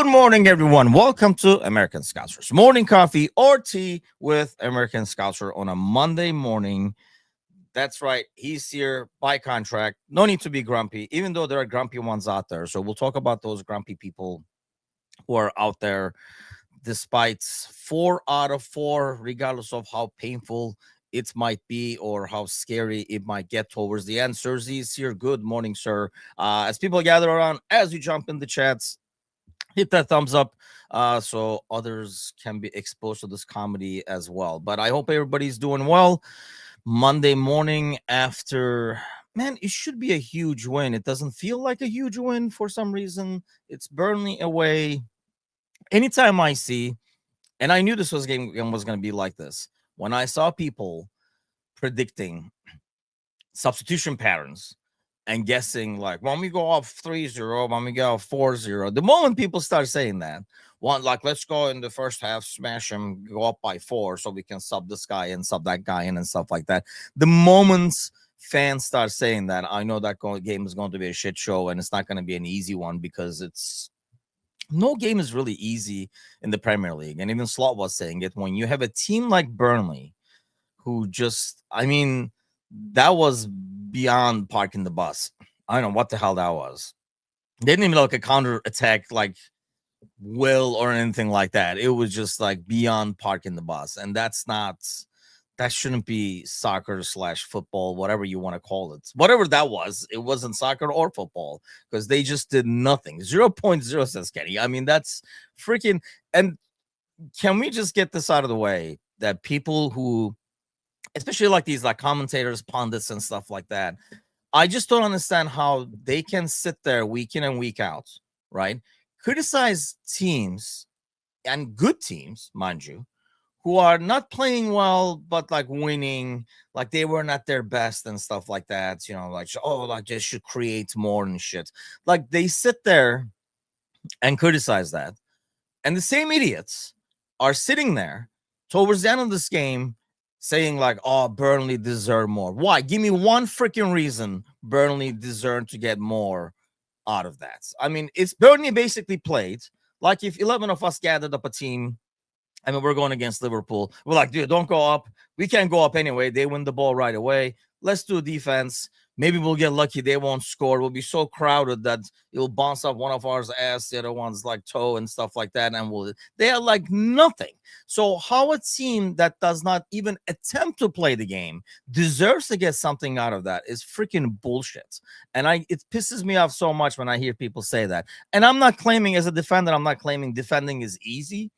Good morning, everyone. Welcome to American Scousers Morning Coffee or Tea with American Scouser on a Monday morning. That's right. He's here by contract. No need to be grumpy, even though there are grumpy ones out there. So we'll talk about those grumpy people who are out there despite 4 out of 4, regardless of how painful it might be or how scary it might get towards the end. Sir Z is here. Good morning, sir. As people gather around, as you jump in the chats, hit that thumbs up so others can be exposed to this comedy as well. But I hope everybody's doing well. Monday morning after, man, it should be a huge win. It doesn't feel like a huge win for some reason. It's Burnley away. Anytime I see, and I knew this game was going to be like this, when I saw people predicting substitution patterns and guessing like when we go up 3-0, when we go 4-0, the moment people start saying that, let's go in the first half, smash them, go up by 4 so we can sub this guy and sub that guy in and stuff like that. The moments fans start saying that, I know that game is going to be a shit show and it's not going to be an easy one because no game is really easy in the Premier League. And even Slot was saying it, when you have a team like Burnley who that was beyond parking the bus. I don't know what the hell that was. They didn't even look a counter attack like will or anything like that. It was just like beyond parking the bus. And that shouldn't be soccer / football, whatever you want to call it. Whatever that was, it wasn't soccer or football because they just did nothing. 0.0, says Kenny. I mean, that's freaking. And can we just get this out of the way that people who, especially like these like commentators, pundits and stuff like that, I just don't understand how they can sit there week in and week out, right? Criticize teams and good teams, mind you, who are not playing well, but like winning, like they were not their best and stuff like that. Like they should create more and shit. Like they sit there and criticize that. And the same idiots are sitting there towards the end of this game saying like, oh, Burnley deserve more. Why? Give me one freaking reason Burnley deserve to get more out of that. I mean, it's Burnley basically played like if 11 of us gathered up a team. I mean, we're going against Liverpool. We're like, dude, don't go up. We can't go up anyway. They win the ball right away. Let's do defense. Maybe we'll get lucky. They won't score. We'll be so crowded that it'll bounce off one of ours ass, the other one's like toe and stuff like that. And they are like nothing. So how a team that does not even attempt to play the game deserves to get something out of that is freaking bullshit. And it pisses me off so much when I hear people say that. And I'm not claiming as a defender, I'm not claiming defending is easy.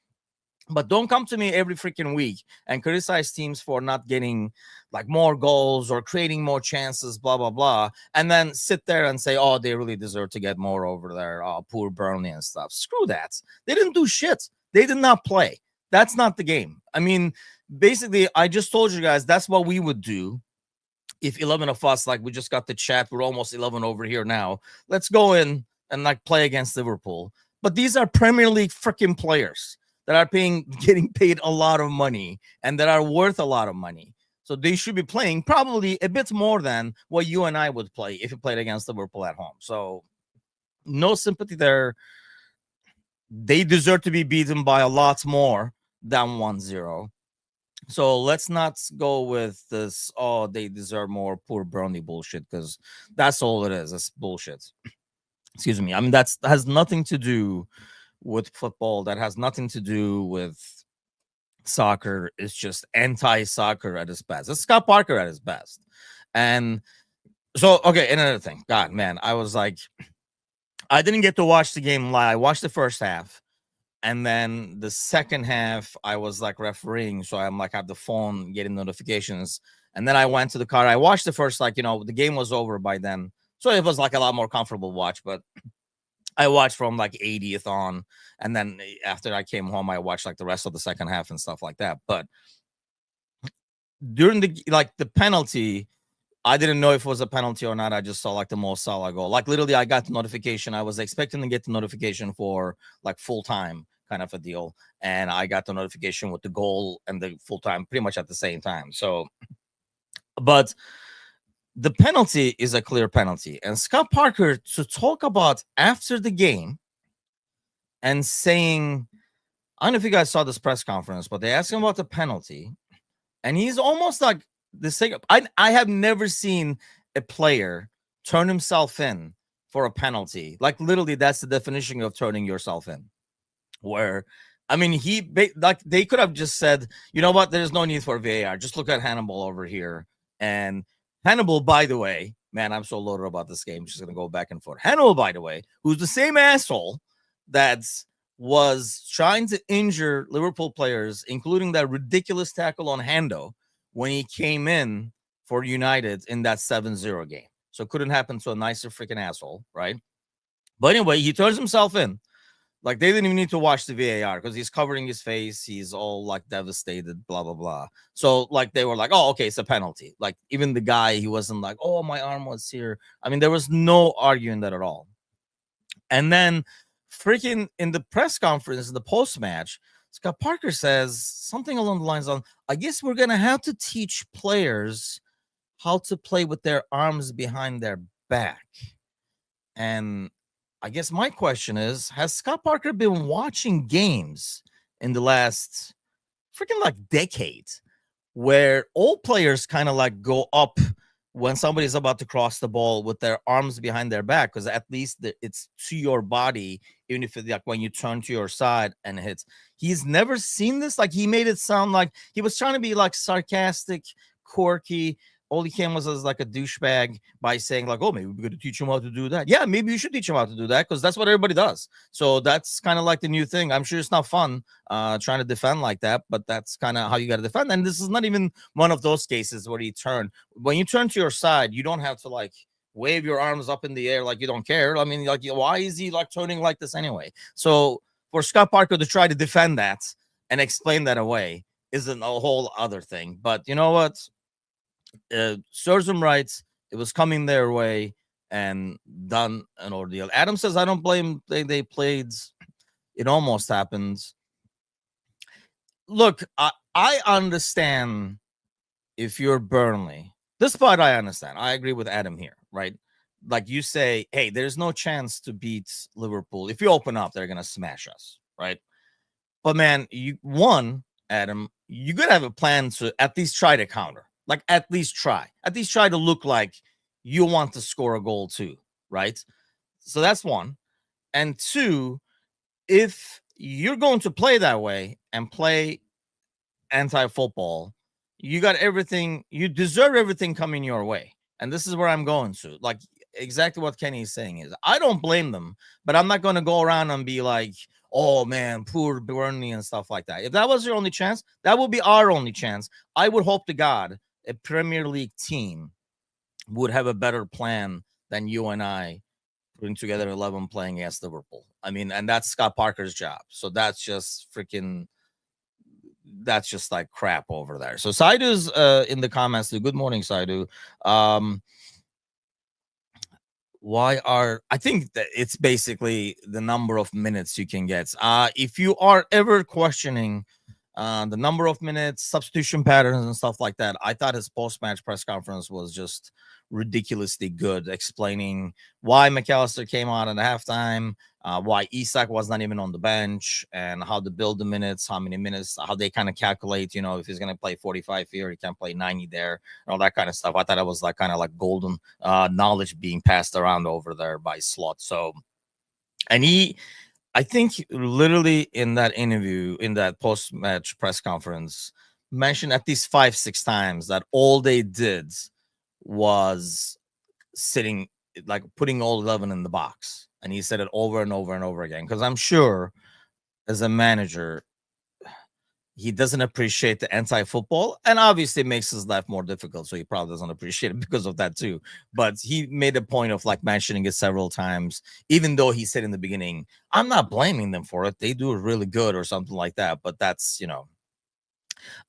But don't come to me every freaking week and criticize teams for not getting like more goals or creating more chances, blah, blah, blah. And then sit there and say, oh, they really deserve to get more over there. Oh, poor Burnley and stuff. Screw that. They didn't do shit. They did not play. That's not the game. I mean, basically, I just told you guys that's what we would do if 11 of us, like we just got the chat. We're almost 11 over here now. Let's go in and like play against Liverpool. But these are Premier League freaking players that are getting paid a lot of money and that are worth a lot of money. So they should be playing probably a bit more than what you and I would play if you played against Liverpool at home. So no sympathy there. They deserve to be beaten by a lot more than 1-0. So let's not go with this, oh, they deserve more, poor Burnley bullshit, because that's all it is. It's bullshit. Excuse me. I mean, that has nothing to do with football. That has nothing to do with soccer. It's just anti-soccer at its best. It's Scott Parker at his best. And so, okay, another thing. God, man, I was like, I didn't get to watch the game live. I watched the first half. And then the second half, I was like refereeing. So I'm like, have the phone getting notifications. And then I went to the car. I watched the first, the game was over by then. So it was like a lot more comfortable watch. But I watched from like 80th on, and then after I came home, I watched like the rest of the second half and stuff like that. But during the penalty, I didn't know if it was a penalty or not. I just saw like the Mo Salah goal. Like literally, I got the notification. I was expecting to get the notification for like full time kind of a deal, and I got the notification with the goal and the full time pretty much at the same time. So, but the penalty is a clear penalty. And Scott Parker, to talk about after the game and saying, I don't know if you guys saw this press conference, but they asked him about the penalty, and he's almost like the same. I have never seen a player turn himself in for a penalty. Like literally, that's the definition of turning yourself in. Where, I mean, like they could have just said, you know what, there's no need for VAR. Just look at Hannibal over here. And Hannibal, by the way, man, I'm so loaded about this game. Just gonna go back and forth. Hannibal, by the way, who's the same asshole that was trying to injure Liverpool players, including that ridiculous tackle on Hando when he came in for United in that 7-0 game. So it couldn't happen to a nicer freaking asshole, right? But anyway, he turns himself in. Like they didn't even need to watch the VAR because he's covering his face. He's all like devastated, blah, blah, blah. So like they were like, oh, okay, it's a penalty. Like even the guy, he wasn't like, oh, my arm was here. I mean, there was no arguing that at all. And then freaking in the press conference, the post-match, Scott Parker says something along the lines of, I guess we're going to have to teach players how to play with their arms behind their back. And I guess my question is, has Scott Parker been watching games in the last freaking like decade where all players kind of like go up when somebody's about to cross the ball with their arms behind their back? Because at least it's to your body, even if it's like when you turn to your side and hits. He's never seen this. Like he made it sound like he was trying to be like sarcastic, quirky. All he came was as like a douchebag by saying like, oh, maybe we're going to teach him how to do that. Yeah, maybe you should teach him how to do that because that's what everybody does. So that's kind of like the new thing. I'm sure it's not fun trying to defend like that, but that's kind of how you got to defend. And this is not even one of those cases where you turn. When you turn to your side, you don't have to like wave your arms up in the air like you don't care. I mean, like, why is he like turning like this anyway? So for Scott Parker to try to defend that and explain that away isn't a whole other thing. But you know what? Serves them rights. It was coming their way and done an ordeal. Adam says, I don't blame they played. It almost happened. Look, I understand if you're Burnley. This part I understand. I agree with Adam here, right? Like you say, hey, there's no chance to beat Liverpool. If you open up, they're going to smash us, right? But man, Adam, you got to have a plan to at least try to counter. Like at least try to look like you want to score a goal too, right? So that's one. And two, if you're going to play that way and play anti-football, you got everything, you deserve everything coming your way. And this is where I'm going to. Like exactly what Kenny is saying is I don't blame them, but I'm not going to go around and be like, oh man, poor Burnley and stuff like that. If that was your only chance, that would be our only chance. I would hope to God a Premier League team would have a better plan than you and I putting together 11 playing against Liverpool. I mean, and that's Scott Parker's job. So that's just like crap over there. So Saidu's in the comments. Good morning, Saidu. I think that it's basically the number of minutes you can get. If you are ever questioning the number of minutes, substitution patterns, and stuff like that, I thought his post-match press conference was just ridiculously good, explaining why McAllister came on at halftime, why Isak was not even on the bench, and how to build the minutes, how many minutes, how they kind of calculate, you know, if he's going to play 45 here, he can play 90 there, and all that kind of stuff. I thought it was like kind of like golden knowledge being passed around over there by Slot. So, and I think literally in that interview, in that post-match press conference, mentioned at least 5-6 times that all they did was sitting, like putting all 11 in the box. And he said it over and over and over again. Because I'm sure as a manager, he doesn't appreciate the anti-football, and obviously it makes his life more difficult. So he probably doesn't appreciate it because of that too. But he made a point of like mentioning it several times, even though he said in the beginning, I'm not blaming them for it. They do it really good or something like that. But that's, you know,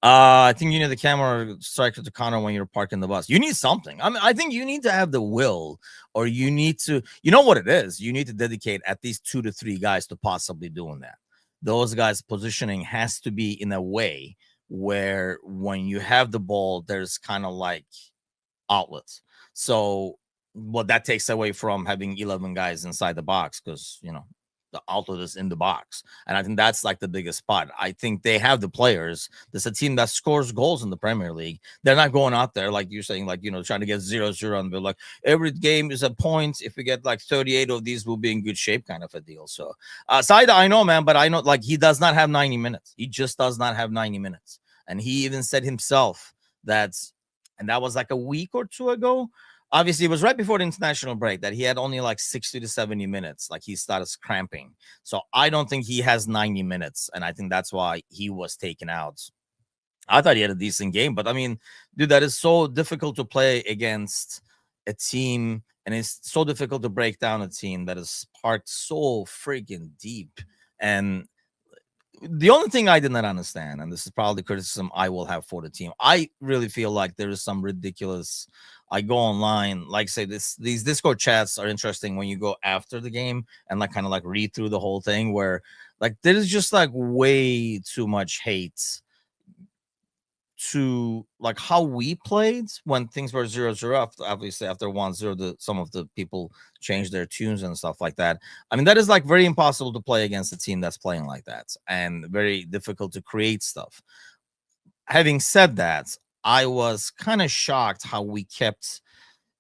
I think you need the camera striker to counter when you're parking the bus. You need something. I mean, I think you need to have the will, or you need to, you know what it is? You need to dedicate at least 2 to 3 guys to possibly doing that. Those guys' positioning has to be in a way where when you have the ball, there's kind of like outlets. So what that takes away from having 11 guys inside the box, because, you know, the outlet is in the box. And I think that's like the biggest spot. I think they have the players. There's a team that scores goals in the Premier League. They're not going out there, like you're saying, like, trying to get 0-0 and be like, every game is a point. If we get like 38 of these, we'll be in good shape, kind of a deal. So, Saida, I know, man, but I know, like, he does not have 90 minutes. He just does not have 90 minutes. And he even said himself and that was like a week or two ago. Obviously, it was right before the international break that he had only like 60 to 70 minutes. Like, he started cramping. So I don't think he has 90 minutes. And I think that's why he was taken out. I thought he had a decent game. But I mean, dude, that is so difficult to play against a team. And it's so difficult to break down a team that is parked so freaking deep. And the only thing I did not understand, and this is probably criticism I will have for the team, I really feel like there is some ridiculous. I go online, like, say, these Discord chats are interesting when you go after the game and like kind of like read through the whole thing, where like there is just like way too much hate to like how we played when things were 0-0. Obviously after 1-0, some of the people changed their tunes and stuff like that. I mean, that is like very impossible to play against a team that's playing like that, and very difficult to create stuff. Having said that, I was kind of shocked how we kept,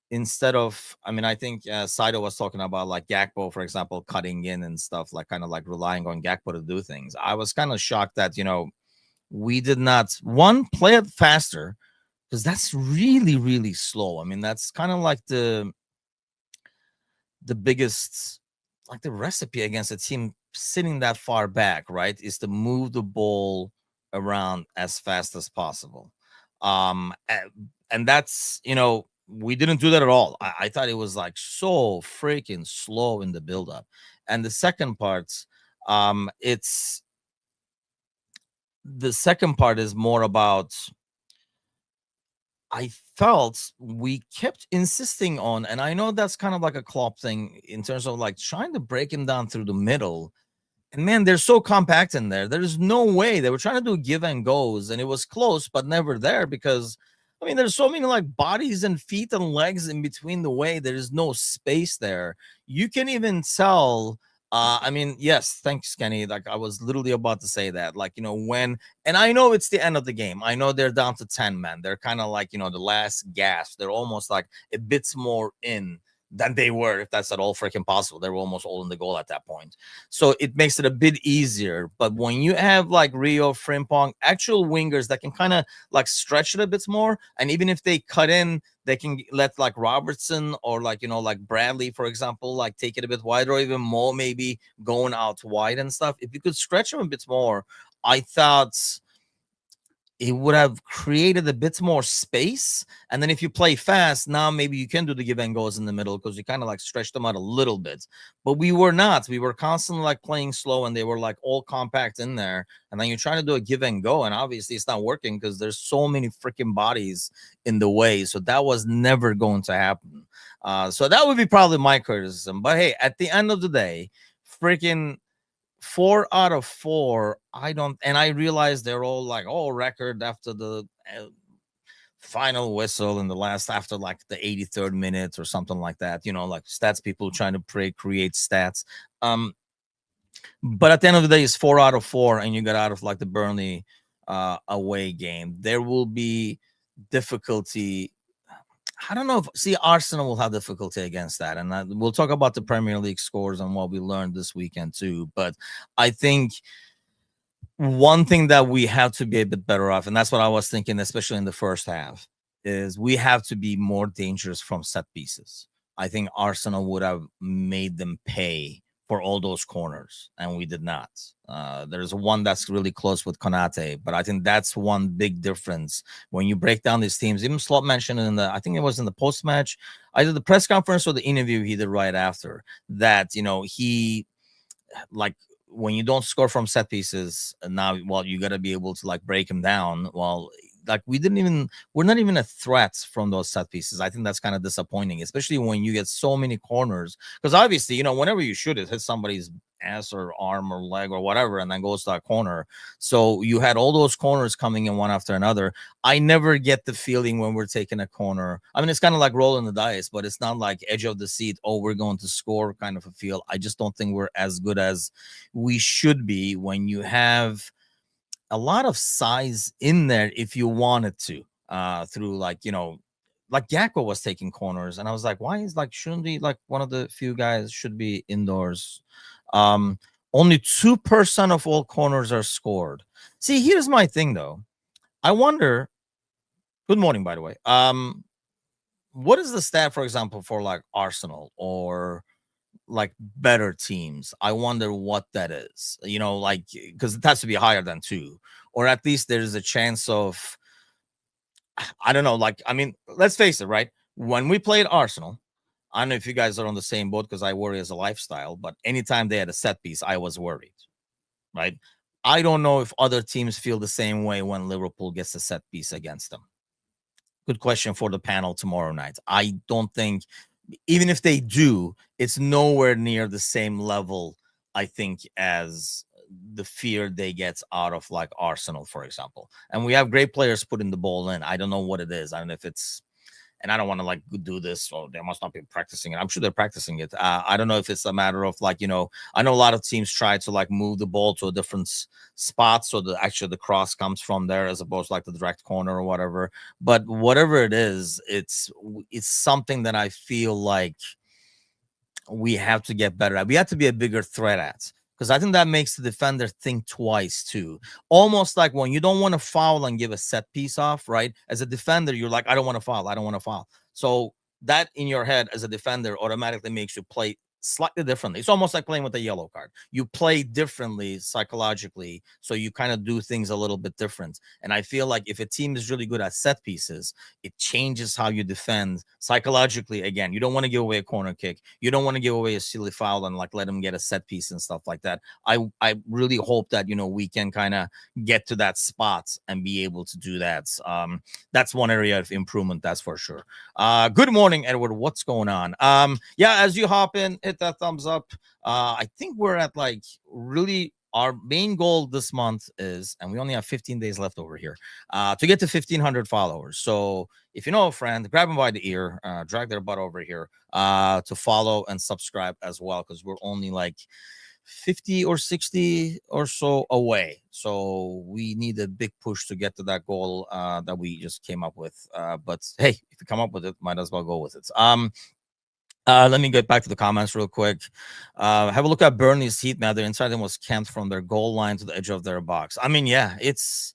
instead of, I mean, I think Saito was talking about like Gakpo, for example, cutting in and stuff, like kind of like relying on Gakpo to do things. I was kind of shocked that we did not play it faster, because that's really, really slow. I mean, that's kind of like the biggest, like the recipe against a team sitting that far back, right, is to move the ball around as fast as possible. And that's, we didn't do that at all. I thought it was like so freaking slow in the buildup. And the second part, it's the second part is more about, I felt we kept insisting on, and I know that's kind of like a Klopp thing in terms of like trying to break him down through the middle. And man, they're so compact in there. There's no way. They were trying to do give and goes, and it was close, but never there, because I mean, there's so many like bodies and feet and legs in between the way. There is no space there. You can even tell. I mean, yes, thanks, Kenny. Like, I was literally about to say that. Like, and I know it's the end of the game. I know they're down to 10 men. They're kind of like, the last gasp. They're almost like a bit more in than they were, if that's at all freaking possible. They were almost all in the goal at that point. So it makes it a bit easier. But when you have like Rio, Frimpong, actual wingers that can kind of like stretch it a bit more, and even if they cut in, they can let like Robertson or like, like Bradley, for example, like take it a bit wider, or even more maybe going out wide and stuff. If you could stretch them a bit more, I thought it would have created a bit more space. And then if you play fast, now maybe you can do the give and goes in the middle, because you kind of like stretch them out a little bit. But we were not. We were constantly like playing slow, and they were like all compact in there. And then you're trying to do a give and go, and obviously it's not working because there's so many freaking bodies in the way. So that was never going to happen. So that would be probably my criticism. But hey, at the end of the day, freaking 4 out of 4, and I realize they're all like, record after the final whistle in the last, after like the 83rd minute or something like that, like stats people trying to create stats. But at the end of the day, it's 4 out of 4, and you got out of like the Burnley away game. There will be difficulty. I don't know if Arsenal will have difficulty against that, and we'll talk about the Premier League scores and what we learned this weekend too. But I think one thing that we have to be a bit better off, and that's what I was thinking, especially in the first half, is we have to be more dangerous from set pieces. I think Arsenal would have made them pay for all those corners, and we did not. There's one that's really close with Konate, but I think that's one big difference when you break down these teams. Even Slot mentioned I think it was in the post-match, either the press conference or the interview he did right after, that, he, like, when you don't score from set pieces, now, you got to be able to like break them down. Well, like we're not even a threat from those set pieces. I think that's kind of disappointing, especially when you get so many corners. Because obviously, whenever you shoot it, hit somebody's ass or arm or leg or whatever, and then goes to that corner. So you had all those corners coming in one after another. I never get the feeling when we're taking a corner. I mean, it's kind of like rolling the dice, but it's not like edge of the seat. Oh, we're going to score kind of a feel. I just don't think we're as good as we should be when you have a lot of size in there if you wanted to, through like Gakpo was taking corners, and I was like, why is like shouldn't be like one of the few guys should be indoors? Um, Only 2% of all corners are scored. See, here's my thing though. I wonder. Good morning, by the way. What is the stat, for example, for like Arsenal or like better teams? I wonder what that is. Like because it has to be higher than 2, or at least there's a chance of, I don't know. Like, I mean, let's face it, right? When we played Arsenal, I don't know if you guys are on the same boat because I worry as a lifestyle, but anytime they had a set piece, I was worried, right? I don't know if other teams feel the same way when Liverpool gets a set piece against them. Good question for the panel tomorrow night. I don't think, even if they do, it's nowhere near the same level, I think, as the fear they get out of like Arsenal, for example. And we have great players putting the ball in. I don't know what it is. I don't know if it's, and I don't want to like do this, or they must not be practicing it. I'm sure they're practicing it. I don't know if it's a matter of like, I know a lot of teams try to like move the ball to a different spot so that actually the cross comes from there as opposed to like the direct corner or whatever. But whatever it is, it's something that I feel like we have to get better at. We have to be a bigger threat at, because I think that makes the defender think twice too. Almost like when you don't want to foul and give a set piece off, right? As a defender, you're like, I don't want to foul. I don't want to foul. So that in your head as a defender automatically makes you play slightly differently. It's almost like playing with a yellow card. You play differently psychologically, so you kind of do things a little bit different. And I feel like if a team is really good at set pieces, it changes how you defend psychologically. Again, you don't want to give away a corner kick. You don't want to give away a silly foul and like let them get a set piece and stuff like that. I really hope that we can kind of get to that spot and be able to do that. That's one area of improvement, that's for sure. Good morning, Edward. What's going on? Yeah, as you hop in, hit that thumbs up. I think we're at like really our main goal this month is, and we only have 15 days left over here, to get to 1,500 followers. So if you know a friend, grab them by the ear, drag their butt over here to follow and subscribe as well, because we're only like 50 or 60 or so away. So we need a big push to get to that goal that we just came up with. But hey, if you come up with it, might as well go with it. Let me get back to the comments real quick. Have a look at Burnley's heat map. Their inside them was camped from their goal line to the edge of their box. I mean, yeah, it's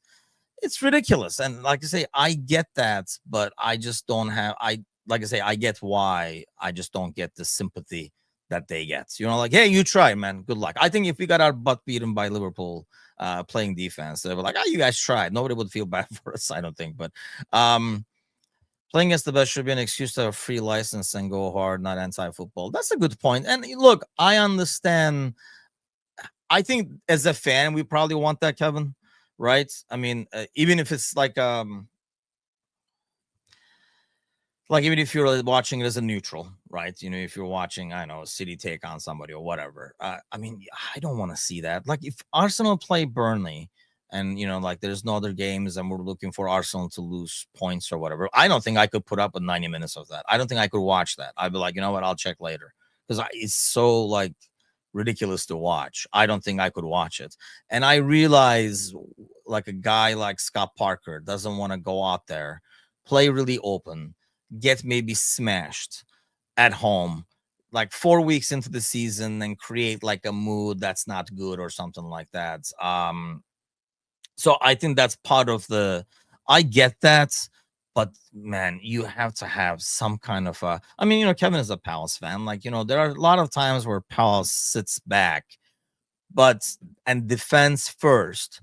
ridiculous. And like I say, I get that, but I just don't have. Like I say, I get why. I just don't get the sympathy that they get. Like, hey, you try, man. Good luck. I think if we got our butt beaten by Liverpool playing defense, they were like, oh, you guys tried. Nobody would feel bad for us, I don't think. But playing against the best should be an excuse to have a free license and go hard, not anti-football. That's a good point. And look, I understand. I think as a fan, we probably want that, Kevin, right? I mean, even if it's like even if you're watching it as a neutral, right? If you're watching, I know, City take on somebody or whatever. I mean, I don't want to see that. Like if Arsenal play Burnley and, like there's no other games and we're looking for Arsenal to lose points or whatever, I don't think I could put up with 90 minutes of that. I don't think I could watch that. I'd be like, you know what? I'll check later, because it's so like ridiculous to watch. I don't think I could watch it. And I realize like a guy like Scott Parker doesn't want to go out there, play really open, get maybe smashed at home like 4 weeks into the season and create like a mood that's not good or something like that. So I think that's part of I get that, but man, you have to have some kind of I mean, Kevin is a Palace fan. Like, there are a lot of times where Palace sits back and defends first,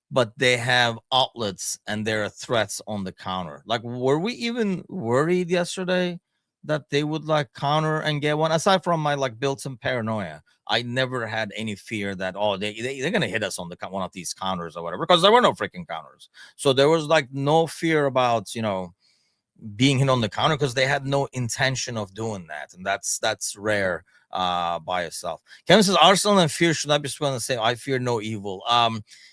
but they have outlets and there are threats on the counter. Like, were we even worried yesterday that they would like counter and get one. Aside from my like built-in paranoia, I never had any fear that they're gonna hit us on the one of these counters or whatever, because there were no freaking counters. So there was like no fear about being hit on the counter, because they had no intention of doing that, and that's rare by itself. Kevin says Arsenal and fear should not be spoiled. To say I fear no evil.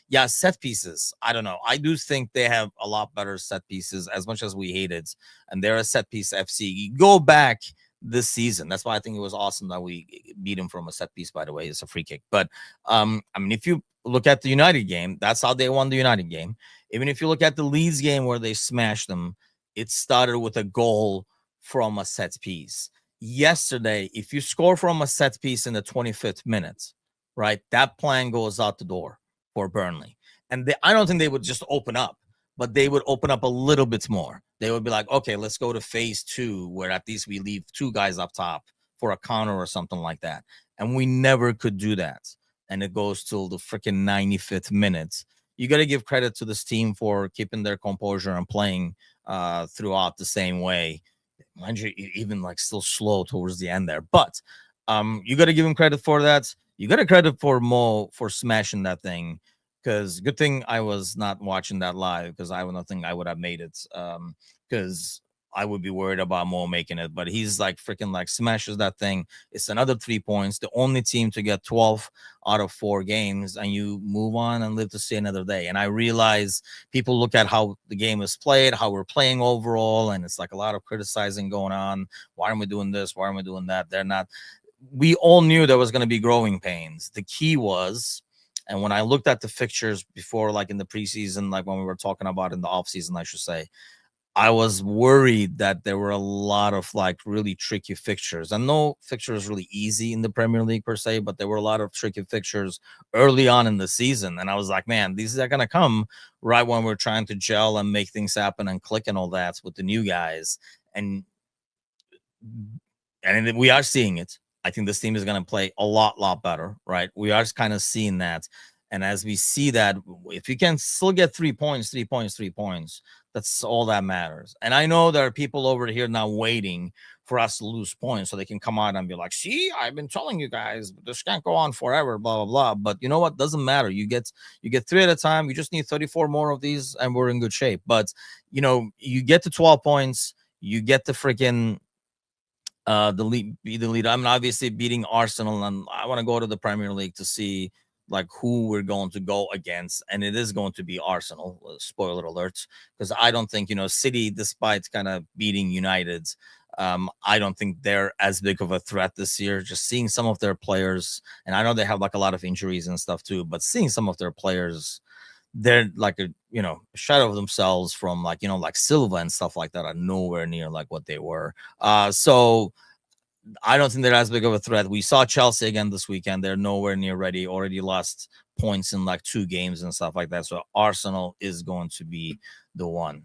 Yeah, set pieces. I don't know. I do think they have a lot better set pieces, as much as we hate it, and they're a set piece FC. You go back this season. That's why I think it was awesome that we beat him from a set piece. By the way, it's a free kick. But I mean, if you look at the United game, that's how they won the United game. Even if you look at the Leeds game where they smashed them, it started with a goal from a set piece. Yesterday, if you score from a set piece in the 25th minute, right, that plan goes out the door for Burnley. And I don't think they would just open up, but they would open up a little bit more. They would be like, okay, let's go to phase 2, where at least we leave 2 guys up top for a counter or something like that. And we never could do that. And it goes till the freaking 95th minute. You got to give credit to this team for keeping their composure and playing throughout the same way. Mind you, even like still slow towards the end there. But you got to give him credit for that. You got to credit for Mo for smashing that thing, because good thing I was not watching that live, because I don't think I would have made it, because I would be worried about Mo making it. But he's like freaking like smashes that thing. It's another 3 points. The only team to get 12 out of 4 games, and you move on and live to see another day. And I realize people look at how the game is played, how we're playing overall, and it's like a lot of criticizing going on. Why aren't we doing this? Why aren't we doing that? They're not. We all knew there was going to be growing pains. The key was, and when I looked at the fixtures before, like in the preseason, like when we were talking about in the offseason, I should say, I was worried that there were a lot of like really tricky fixtures. And no fixture is really easy in the Premier League per se, but there were a lot of tricky fixtures early on in the season. And I was like, man, these are going to come right when we're trying to gel and make things happen and click and all that with the new guys. And we are seeing it. I think this team is going to play a lot better, right? We are kind of seeing that. And as we see that, if you can still get 3 points, 3 points, 3 points, that's all that matters. And I know there are people over here now waiting for us to lose points so they can come out and be like, see, I've been telling you guys, this can't go on forever, blah, blah, blah. But you know what? Doesn't matter. You get 3 at a time. You just need 34 more of these and we're in good shape. But, you get to 12 points. You get the freaking be the leader. I'm obviously beating Arsenal, and I want to go to the Premier League to see like who we're going to go against, and it is going to be Arsenal. Spoiler alert, because I don't think City, despite kind of beating United, I don't think they're as big of a threat this year. Just seeing some of their players, and I know they have like a lot of injuries and stuff too, but seeing some of their players, they're like a shadow of themselves from like like Silva and stuff like that are nowhere near like what they were. So I don't think they're as big of a threat. We saw Chelsea again this weekend. They're nowhere near ready. Already lost points in like 2 games and stuff like that. So Arsenal is going to be the one.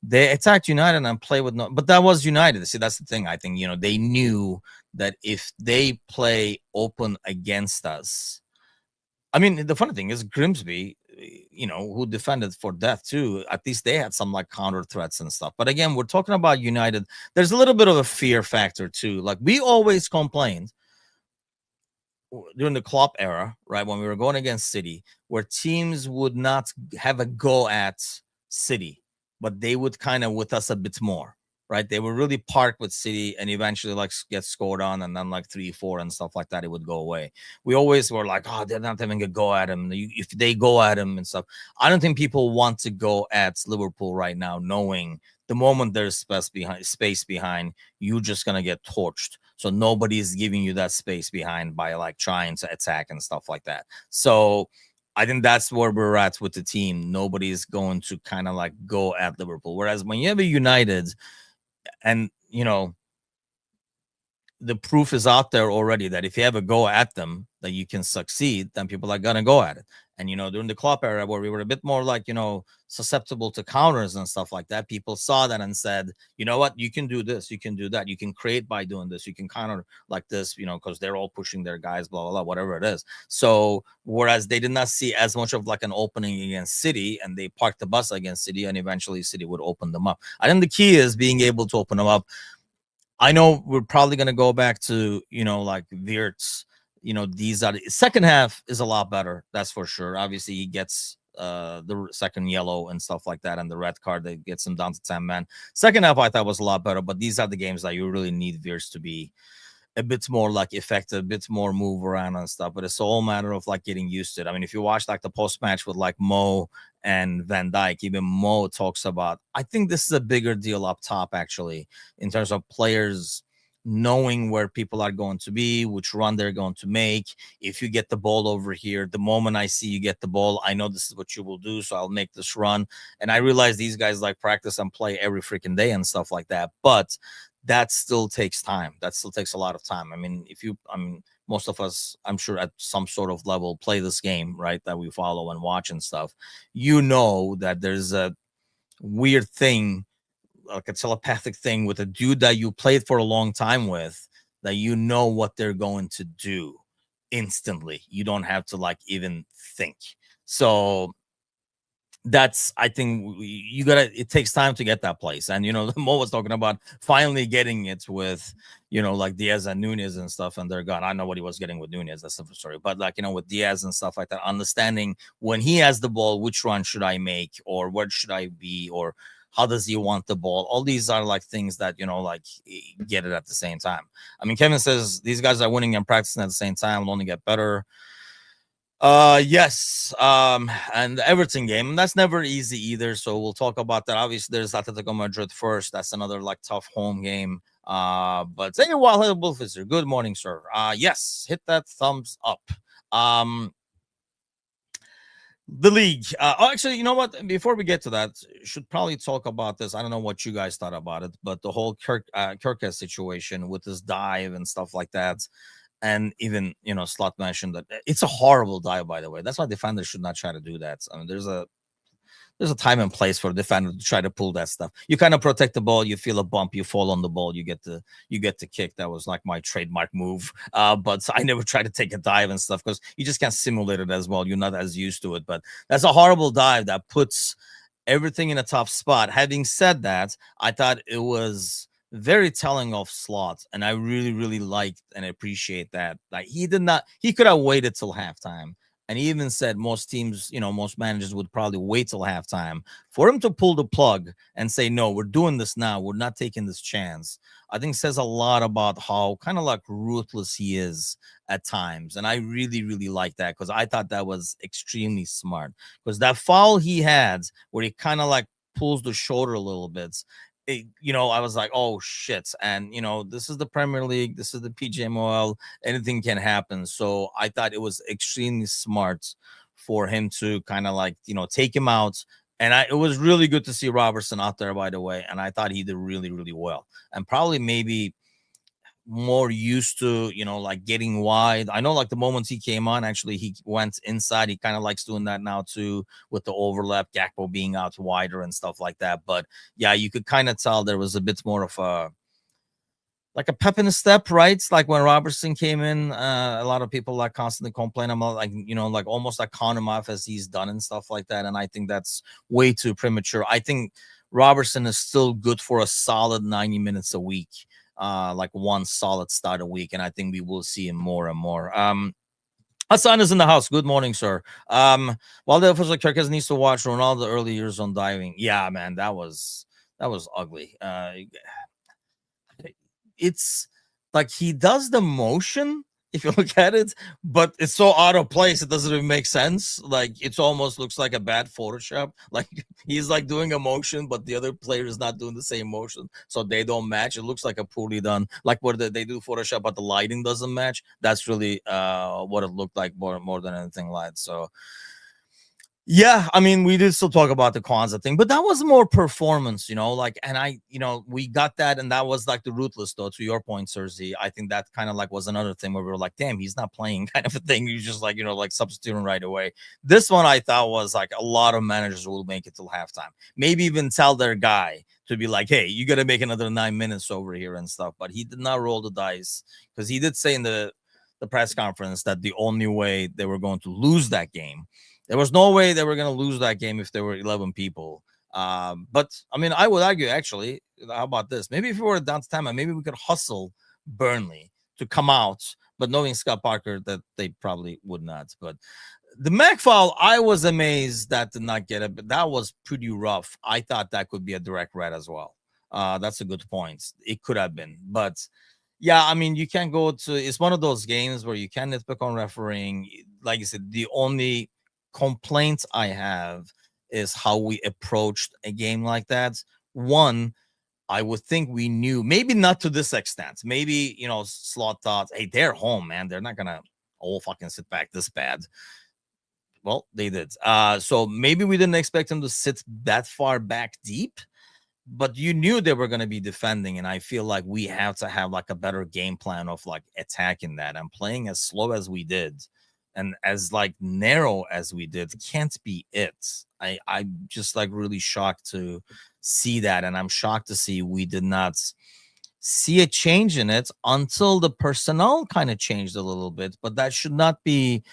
They attacked United and play with but that was United. See, that's the thing. I think they knew that if they play open against us. I mean, the funny thing is Grimsby, who defended for death too, at least they had some like counter threats and stuff. But again, we're talking about United. There's a little bit of a fear factor too. Like we always complained during the Klopp era, right, when we were going against City, where teams would not have a go at City, but they would kind of with us a bit more. Right, they were really parked with City and eventually like get scored on, and then like 3-4 and stuff like that, it would go away. We always were like, oh, they're not having a go at him. If they go at him and stuff, I don't think people want to go at Liverpool right now, knowing the moment there's space behind, you're just gonna get torched. So nobody's giving you that space behind by like trying to attack and stuff like that. So I think that's where we're at with the team. Nobody's going to kind of like go at Liverpool. Whereas when you have a United, and the proof is out there already that if you have a go at them that you can succeed, then people are gonna go at it. And during the Klopp era, where we were a bit more like susceptible to counters and stuff like that, people saw that and said, you know what, you can do this, you can do that, you can create by doing this, you can counter like this, because they're all pushing their guys, blah blah blah, whatever it is. So whereas they did not see as much of like an opening against City, and they parked the bus against City, and eventually City would open them up. I think the key is being able to open them up. I know we're probably going to go back to, like Wirtz. These are the second half is a lot better. That's for sure. Obviously, he gets the second yellow and stuff like that, and the red card that gets him down to 10 men. Second half, I thought was a lot better, but these are the games that you really need Wirtz to be a bit more like effective, a bit more move around and stuff. But it's all matter of like getting used to it. I mean, if you watch like the post match with like Mo and Van Dyke, even Mo talks about, I think this is a bigger deal up top actually, in terms of players knowing where people are going to be, which run they're going to make. If you get the ball over here, the moment I see you get the ball, I know this is what you will do, so I'll make this run. And I realize these guys like practice and play every freaking day and stuff like that, but that still takes time. That still takes a lot of time. I mean, most of us, I'm sure, at some sort of level, play this game, right? That we follow and watch and stuff. You know that there's a weird thing, like a telepathic thing with a dude that you played for a long time with, that you know what they're going to do instantly. You don't have to like even think. So that's, I think you gotta, it takes time to get that place. And Mo was talking about finally getting it with like Diaz and Nunez and stuff, and they're gone. I know what he was getting with Nunez, that's a different story, but like with Diaz and stuff like that, understanding when he has the ball, which run should I make, or where should I be, or how does he want the ball. All these are like things that like get it at the same time. I mean, Kevin says these guys are winning and practicing at the same time, will only get better. Yes. And the Everton game, that's never easy either. So we'll talk about that. Obviously, there's Atletico Madrid first. That's another like tough home game. But say while Wolfizer, good morning, sir. Yes, hit that thumbs up. The league. Actually, you know what? Before we get to that, should probably talk about this. I don't know what you guys thought about it, but the whole Kirk situation with this dive and stuff like that. And even Slot mentioned that it's a horrible dive, by the way. That's why defenders should not try to do that. I mean, there's a time and place for a defender to try to pull that stuff. You kind of protect the ball, you feel a bump, you fall on the ball, you get the kick. That was like my trademark move. But I never try to take a dive and stuff because you just can't simulate it as well. You're not as used to it. But that's a horrible dive that puts everything in a tough spot. Having said that, I thought it was very telling of Slot, and I really, really liked and appreciate that. Like he could have waited till halftime. And he even said most teams, most managers would probably wait till halftime for him to pull the plug and say, no, we're doing this now. We're not taking this chance. I think says a lot about how kind of like ruthless he is at times. And I really, really like that because I thought that was extremely smart. Because that foul he had where he kind of like pulls the shoulder a little bit, I was like, oh shit. And this is the Premier League, this is the PGMOL, anything can happen. So I thought it was extremely smart for him to kind of like, take him out. And it was really good to see Robertson out there, by the way. And I thought he did really, really well. And probably maybe more used to, like getting wide. I know like the moments he came on, actually he went inside. He kind of likes doing that now too, with the overlap, Gakpo being out wider and stuff like that. But yeah, you could kind of tell there was a bit more of a pep in the step, right? Like when Robertson came in, a lot of people like constantly complain about like, like almost like count him off as he's done and stuff like that. And I think that's way too premature. I think Robertson is still good for a solid 90 minutes a week. Like one solid start a week, and I think we will see him more and more. Hassan is in the house. Good morning, sir. While the official Kirkes needs to watch Ronaldo early years on diving. Yeah, man, that was ugly. It's like he does the motion if you look at it, but it's so out of place it doesn't even make sense. Like it almost looks like a bad Photoshop. Like he's like doing a motion, but the other player is not doing the same motion, so they don't match. It looks like a poorly done, like where they do Photoshop, but the lighting doesn't match. That's really what it looked like more than anything like. So yeah, I mean, we did still talk about the Kwanzaa thing, but that was more performance, like, and we got that, and that was like the ruthless, though, to your point, Cersei. I think that kind of like was another thing where we were like, damn, he's not playing kind of a thing. You just like, like substituting right away. This one I thought was like a lot of managers will make it till halftime, maybe even tell their guy to be like, hey, you got to make another 9 minutes over here and stuff. But he did not roll the dice because he did say in the press conference that the only way they were going to lose that game, there was no way they were going to lose that game if there were 11 people. But I mean, I would argue actually. How about this? Maybe if we were down to 10, maybe we could hustle Burnley to come out. But knowing Scott Parker, that they probably would not. But the Mac foul, I was amazed that did not get it, but that was pretty rough. I thought that could be a direct red as well. That's a good point. It could have been, but yeah, I mean, you can't go to. It's one of those games where you can't nitpick on refereeing. Like I said, the only complaint I have is how we approached a game like that. One, I would think we knew, maybe not to this extent. Maybe, Slot thought, hey, they're home, man. They're not gonna all fucking sit back this bad. Well, they did. So maybe we didn't expect them to sit that far back deep, but you knew they were going to be defending. And I feel like we have to have like a better game plan of like attacking that, and playing as slow as we did and as like narrow as we did can't be it. I'm just like really shocked to see that. And I'm shocked to see we did not see a change in it until the personnel kind of changed a little bit. But that should not be,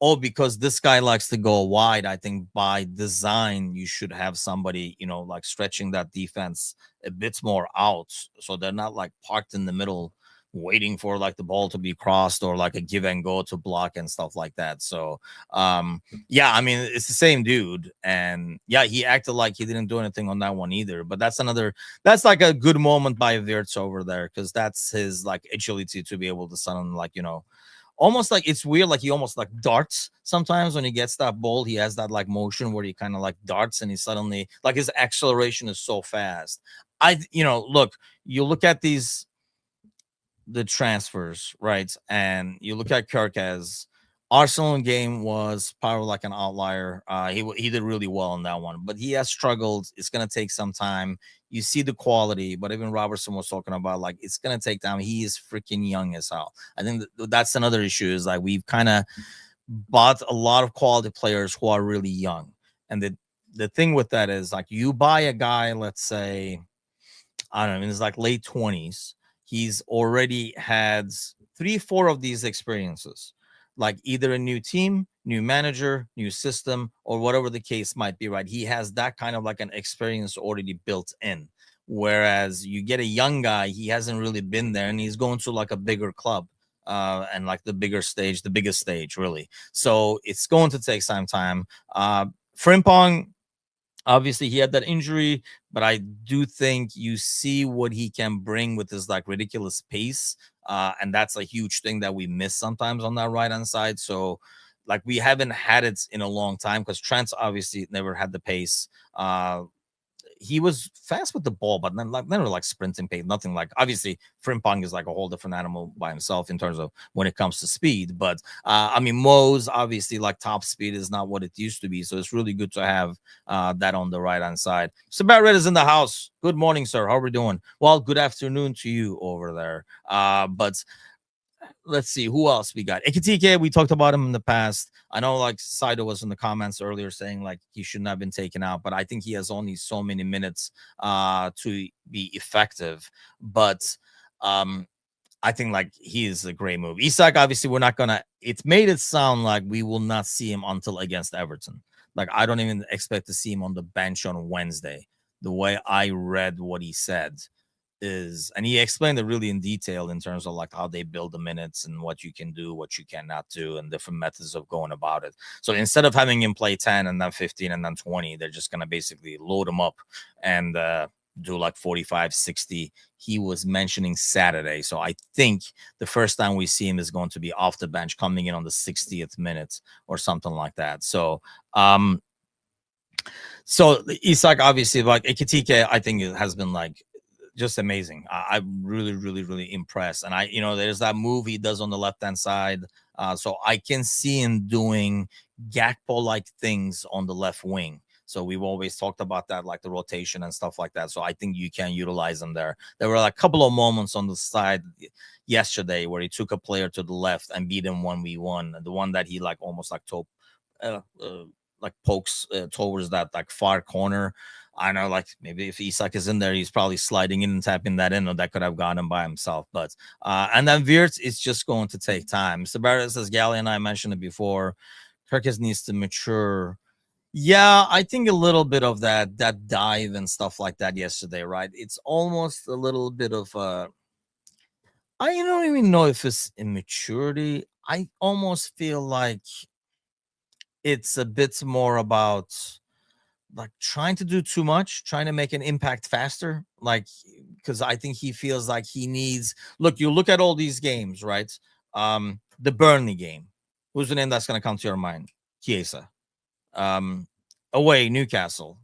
oh, because this guy likes to go wide. I think by design, you should have somebody, like stretching that defense a bit more out. So they're not like parked in the middle, waiting for like the ball to be crossed or like a give and go to block and stuff like that. So, yeah, I mean, it's the same dude. And yeah, he acted like he didn't do anything on that one either. But that's like a good moment by Wirtz over there, because that's his like agility to be able to suddenly like, almost like it's weird, like he almost like darts sometimes when he gets that ball. He has that like motion where he kind of like darts, and he suddenly like his acceleration is so fast. Look, you look at the transfers, right? And you look at Kirkaz. Arsenal game was probably like an outlier. He did really well in that one, but he has struggled. It's gonna take some time. You see the quality, but even Robertson was talking about like it's gonna take time. He is freaking young as hell. I think that's another issue, is like we've kind of bought a lot of quality players who are really young, and the thing with that is like you buy a guy, let's say, I don't know, in his like late 20s, he's already had 3, 4 of these experiences, like either a new team, new manager, new system, or whatever the case might be, right? He has that kind of like an experience already built in. Whereas you get a young guy, he hasn't really been there, and he's going to like a bigger club. And like the bigger stage, the biggest stage, really. So it's going to take some time. Frimpong, obviously he had that injury, but I do think you see what he can bring with his like ridiculous pace. And that's a huge thing that we miss sometimes on that right hand side. So like we haven't had it in a long time, because Trent's obviously never had the pace. He was fast with the ball, but never like sprinting pace, nothing like. Obviously, Frimpong is like a whole different animal by himself in terms of when it comes to speed. But I mean, Mo's obviously like top speed is not what it used to be, so it's really good to have that on the right hand side. Sabat is in the house. Good morning, sir. How are we doing? Well, good afternoon to you over there. But let's see who else we got. Ekitike, we talked about him in the past. I know like Saito was in the comments earlier saying like he shouldn't have been taken out, but I think he has only so many minutes to be effective. But I think like he is a great move. Isak, obviously, we're not gonna. It's made it sound like we will not see him until against Everton. Like I don't even expect to see him on the bench on Wednesday. The way I read what he said is, and he explained it really in detail in terms of like how they build the minutes and what you can do, what you cannot do, and different methods of going about it. So instead of having him play 10 and then 15 and then 20, they're just gonna basically load him up and do like 45, 60. He was mentioning Saturday. So I think the first time we see him is going to be off the bench, coming in on the 60th minute or something like that. So Isak, obviously, like Ekitike, I think it has been like just amazing. I'm really, really, really impressed. And there's that move he does on the left hand side. So I can see him doing Gakpo like things on the left wing. So we've always talked about that, like the rotation and stuff like that. So I think you can utilize them there. There were like a couple of moments on the side yesterday where he took a player to the left and beat him 1v1. The one that he like almost like pokes towards that like far corner. I know, like maybe if Isak is in there, he's probably sliding in and tapping that in, or that could have gone him by himself. But and then Wirtz, it's just going to take time. Mr. Barrett says, Gally and I mentioned it before, Kirkis needs to mature Yeah, I think a little bit of that dive and stuff like that yesterday, right? It's almost a little bit of I don't even know if it's immaturity. I almost feel like it's a bit more about like trying to do too much, trying to make an impact faster. Like, because I think he feels like he needs. Look, you look at all these games, right? The Burnley game. Who's the name that's going to come to your mind? Chiesa. Um, Away Newcastle.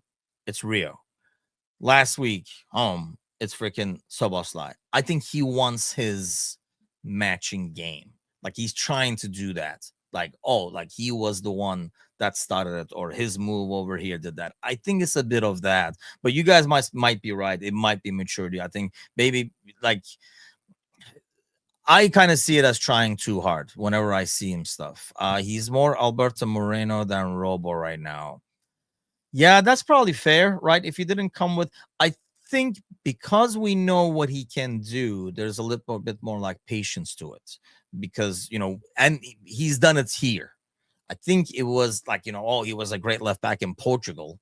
It's Rio. Last week, home, it's freaking Soboslai. I think he wants his matching game. Like he's trying to do that. Like, oh, like he was the one that started it, or his move over here did that. I think it's a bit of that. But you guys might be right. It might be maturity. I think maybe like I kind of see it as trying too hard whenever I see him stuff. He's more Alberto Moreno than Robo right now. Yeah, that's probably fair, right? If he didn't come with, I think because we know what he can do, there's a little bit more like patience to it because, and he's done it here. I think it was like, oh, he was a great left back in Portugal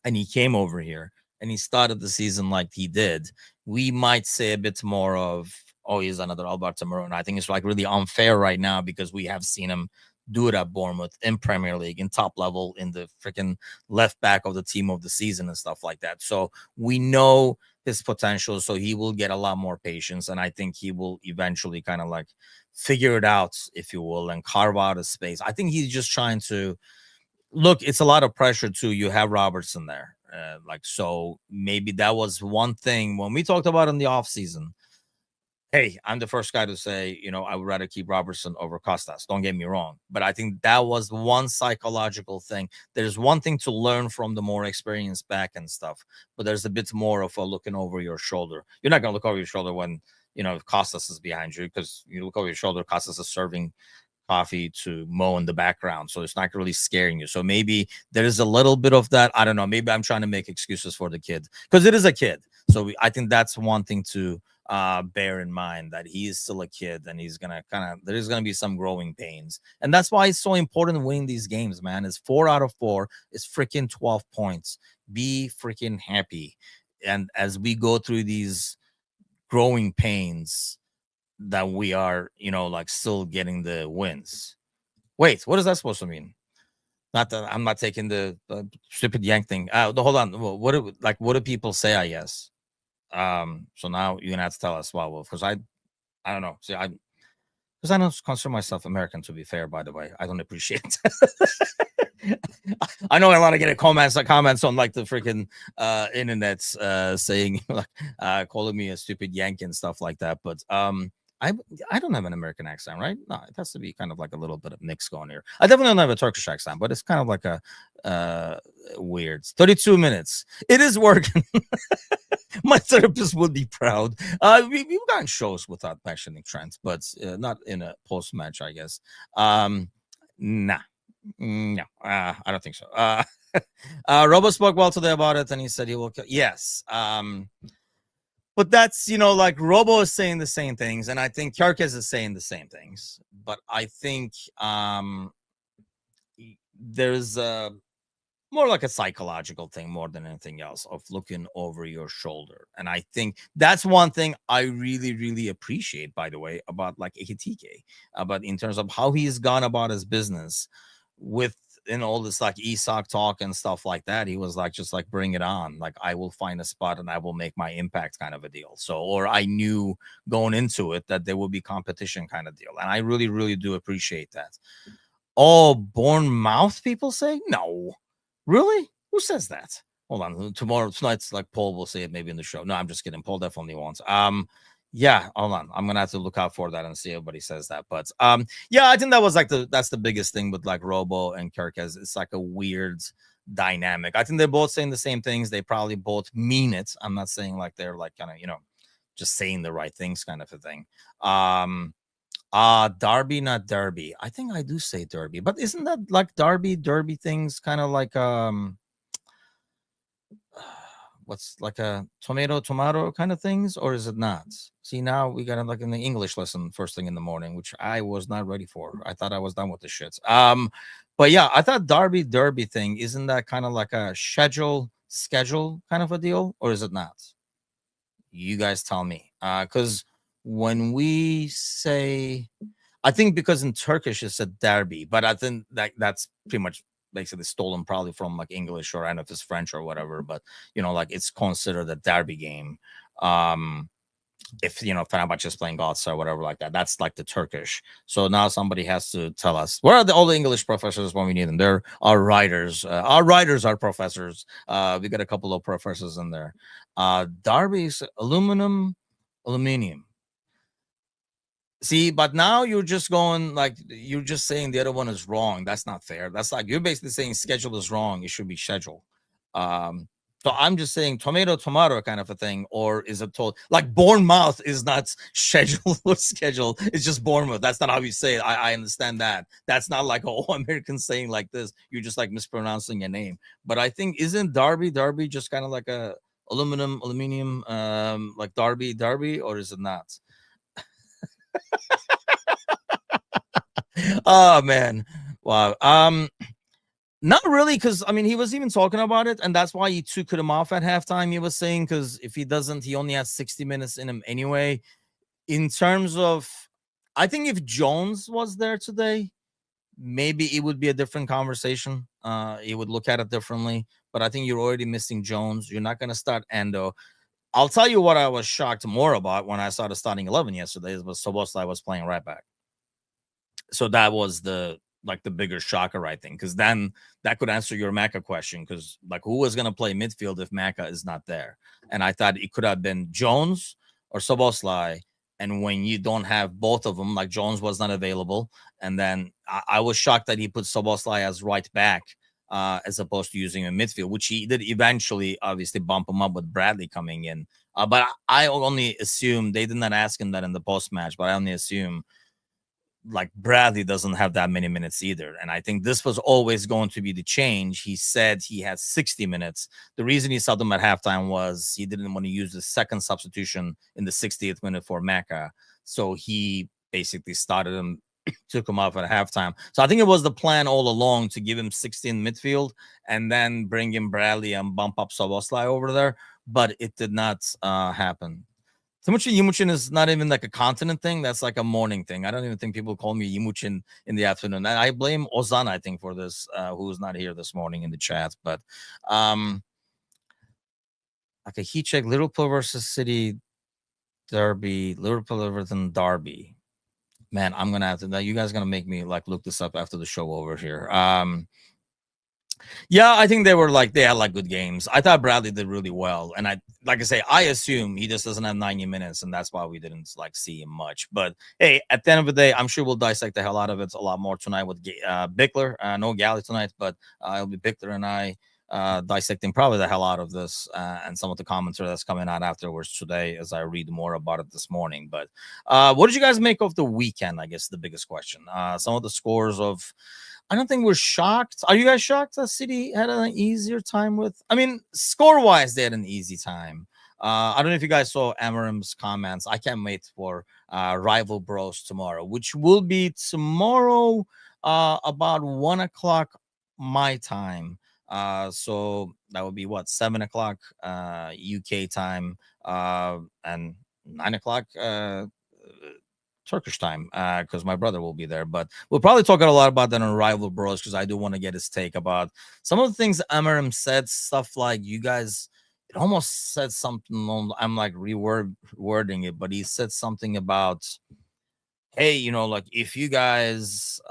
and he came over here and he started the season like he did. We might say a bit more of, oh, he's another Alberto Moreno. I think it's like really unfair right now because we have seen him do it at Bournemouth in Premier League, in top level, in the freaking left back of the team of the season and stuff like that. So we know his potential. So he will get a lot more patience. And I think he will eventually kind of like figure it out, if you will, and carve out a space. I think he's just trying to look, it's a lot of pressure too. You have Robertson there. Like, so maybe that was one thing when we talked about in the offseason. Hey, I'm the first guy to say, I would rather keep Robertson over Costas. Don't get me wrong. But I think that was one psychological thing. There's one thing to learn from the more experienced back and stuff, but there's a bit more of a looking over your shoulder. You're not going to look over your shoulder when, Costas is behind you because you look over your shoulder, Costas is serving coffee to Mo in the background. So it's not really scaring you. So maybe there is a little bit of that. I don't know. Maybe I'm trying to make excuses for the kid because it is a kid. So I think that's one thing to bear in mind, that he is still a kid and he's gonna there's gonna be some growing pains, and that's why it's so important winning these games, man. It's 4 out of 4. It's freaking 12 points. Be freaking happy. And as we go through these growing pains, that we are, like still getting the wins. Wait, what is that supposed to mean? Not that I'm not taking the stupid yank thing. Hold on. What do people say? I guess. So now you're gonna have to tell us. Well, because I don't know. See, because I don't consider myself American. To be fair, by the way, I don't appreciate. I know a lot of get comments on like the freaking internet's saying like calling me a stupid Yankee and stuff like that. But I I don't have an American accent, right? No, it has to be kind of like a little bit of mix going here. I definitely don't have a Turkish accent, but it's kind of like a weird 32 minutes. It is working. My therapist would be proud. We've gotten shows without mentioning Trent, but not in a post match, I guess. Nah, no, I don't think so. Robo spoke well today about it, and he said he will. Yes. But that's, like Robo is saying the same things, and I think Kyrkes is saying the same things. But I think there's more like a psychological thing more than anything else of looking over your shoulder. And I think that's one thing I really, really appreciate, by the way, about like Ekitike, about in terms of how he's gone about his business with in all this like ESOC talk and stuff like that. He was like, just like bring it on. Like I will find a spot and I will make my impact kind of a deal. So, or I knew going into it that there will be competition kind of deal. And I really, really do appreciate that. Oh, Bournemouth people say no. Really? Who says that? Hold on. Tonight's like Paul will say it maybe in the show. No, I'm just kidding. Paul definitely wants. Yeah, hold on. I'm gonna have to look out for that and see if everybody says that. But yeah, I think that was like that's the biggest thing with like Robo and Kirkes. It's like a weird dynamic. I think they're both saying the same things. They probably both mean it. I'm not saying like they're like kind of, just saying the right things kind of a thing. Derby, not Derby. I think I do say Derby, but isn't that like Derby things kind of like what's like a tomato kind of things, or is it not? See, now we got like in the English lesson first thing in the morning, which I was not ready for. I thought I was done with the shits. But yeah, I thought derby thing, isn't that kind of like a schedule kind of a deal, or is it not? You guys tell me. Because when we say, I think because in Turkish it's a derby, but I think that that's pretty much basically stolen probably from like English, or I don't know if it's French or whatever, but like it's considered a derby game. Um, if Fenerbahce is playing Galatasaray or whatever like that, that's like the Turkish. So now somebody has to tell us where are all the English professors when we need them. They're our writers. Our writers are professors. We got a couple of professors in there. Derby's aluminium. See, but now you're just going like you're just saying the other one is wrong. That's not fair. That's like you're basically saying schedule is wrong. It should be schedule. Um, so I'm just saying tomato kind of a thing, or is it told like Bournemouth is not schedule or schedule? It's just Bournemouth. That's not how you say it. I understand that. That's not like all Americans saying like this. You're just like mispronouncing your name. But I think isn't Derby just kind of like a aluminium like Derby, or is it not? Oh man, wow. Not really, because I mean he was even talking about it, and that's why he took him off at halftime. He was saying because if he doesn't, he only has 60 minutes in him anyway. In terms of, I think if Jones was there today, maybe it would be a different conversation. He would look at it differently. But I think you're already missing Jones. You're not going to start Endo. I'll tell you what I was shocked more about when I saw the starting 11 yesterday was Soboslai was playing right back. So that was the bigger shocker, I think, because then that could answer your Maka question. Because like, who was going to play midfield if Maka is not there? And I thought it could have been Jones or Soboslai. And when you don't have both of them, like Jones was not available, and then I was shocked that he put Soboslai as right back as opposed to using a midfield, which he did eventually, obviously bump him up with Bradley coming in. But I only assume they did not ask him that in the post match, but I only assume like Bradley doesn't have that many minutes either. And I think this was always going to be the change. He said he had 60 minutes. The reason he subbed him at halftime was he didn't want to use the second substitution in the 60th minute for Maka. So he basically started him, took him off at halftime. So I think it was the plan all along to give him 16 midfield and then bring in Bradley and bump up Soboslai over there. But it did not happen. Timucin is not even like a continent thing. That's like a morning thing. I don't even think people call me Timucin in the afternoon. And I blame Ozan, I think, for this, who's not here this morning in the chat. But like a heat check, Liverpool versus City derby, Liverpool Everton derby. Man, I'm gonna have to. You guys are gonna make me like look this up after the show over here. Yeah, I think they had like good games. I thought Bradley did really well, and I assume he just doesn't have 90 minutes, and that's why we didn't like see him much. But hey, at the end of the day, I'm sure we'll dissect the hell out of it a lot more tonight with Bickler. No Galley tonight, but it'll be Bickler and I dissecting probably the hell out of this and some of the commentary that's coming out afterwards today as I read more about it this morning. But what did you guys make of the weekend? I guess the biggest question. Some of the scores of. I don't think we're shocked. Are you guys shocked that City had an easier time with? I mean, score-wise, they had an easy time. I don't know if you guys saw Amarim's comments. I can't wait for Rival Bros tomorrow, which will be tomorrow about 1 o'clock my time. So that would be what, 7 o'clock UK time and 9 o'clock Turkish time because my brother will be there. But we'll probably talk a lot about that on Rival Bros because I do want to get his take about some of the things Amarim said. Stuff like you guys, it almost said something. I'm like rewording it, but he said something about, hey, like if you guys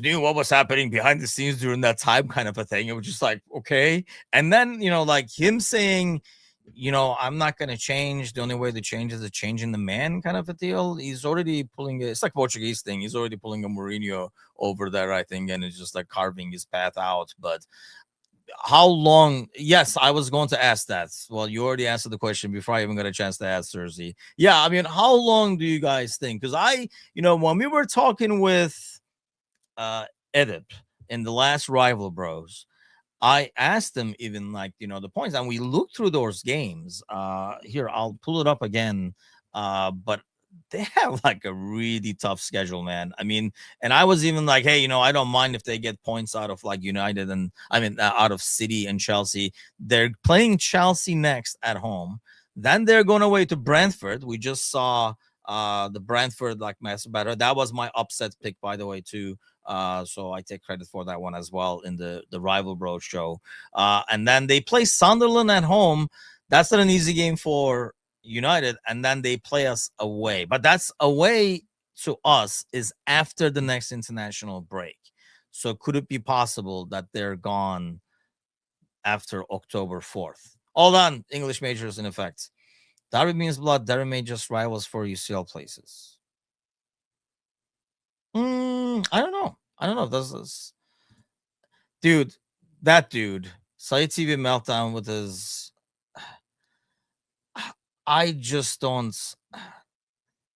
knew what was happening behind the scenes during that time, kind of a thing, it was just like, okay. And then, like him saying, I'm not going to change. The only way to change is a change in the man kind of a deal. He's already pulling it's like Portuguese thing. He's already pulling a Mourinho over there, I think, and it's just like carving his path out. But how long? Yes, I was going to ask that. Well, you already answered the question before I even got a chance to ask Cersei. Yeah, I mean, how long do you guys think? Because when we were talking with Edip in the last Rival Bros, I asked them even like, the points, and we looked through those games. Here, I'll pull it up again. But they have like a really tough schedule, man. I mean, and I was even like, hey, I don't mind if they get points out of like United, and I mean out of City and Chelsea. They're playing Chelsea next at home. Then they're going away to Brentford. We just saw the Brentford like mess better. That was my upset pick, by the way, too. So I take credit for that one as well in the Rival Bro show. And then they play Sunderland at home. That's not an easy game for United. And then they play us away. But that's away to us is after the next international break. So could it be possible that they're gone after October 4th? Hold on, English majors in effect. Derby means blood. Derby may just rivals for UCL places. I don't know. I don't know if this is, dude. That dude, Said TV meltdown with his. I just don't.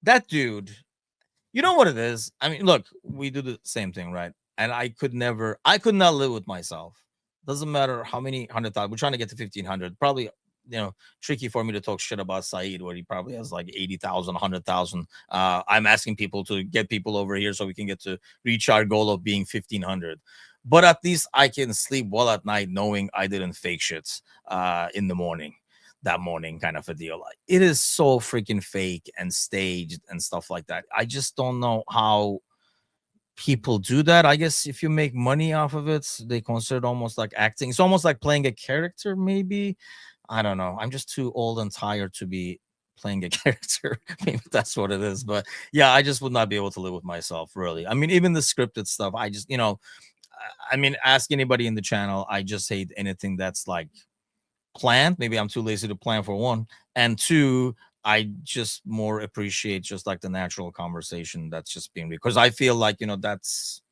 That dude, you know what it is? I mean, look, we do the same thing, right? And I could not live with myself. Doesn't matter how many 100,000. We're trying to get to 1,500. Probably, tricky for me to talk shit about Saeed, where he probably has like 80,000, 100,000. I'm asking people to get people over here so we can get to reach our goal of being 1,500. But at least I can sleep well at night knowing I didn't fake shit in the morning. That morning, kind of a deal. Like, it is so freaking fake and staged and stuff like that. I just don't know how people do that. I guess if you make money off of it, they consider it almost like acting. It's almost like playing a character, maybe. I don't know. I'm just too old and tired to be playing a character. Maybe that's what it is. But yeah, I just would not be able to live with myself, really. I mean, even the scripted stuff, I just, I mean, ask anybody in the channel. I just hate anything that's like planned. Maybe I'm too lazy to plan, for one, and two, I just more appreciate just like the natural conversation that's just being, because I feel like that's,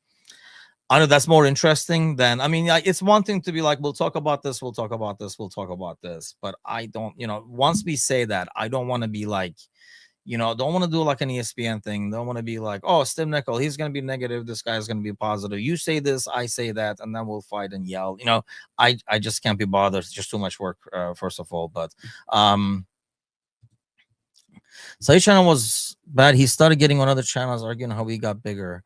I know that's more interesting than, I mean, like, it's one thing to be like, we'll talk about this, we'll talk about this, we'll talk about this, but I don't, once we say that, I don't want to be like, don't want to do like an ESPN thing. Don't want to be like, oh, Stim Nickel, he's going to be negative. This guy's going to be positive. You say this, I say that, and then we'll fight and yell. I just can't be bothered. It's just too much work, first of all. But Saeed channel was bad. He started getting on other channels arguing how he got bigger.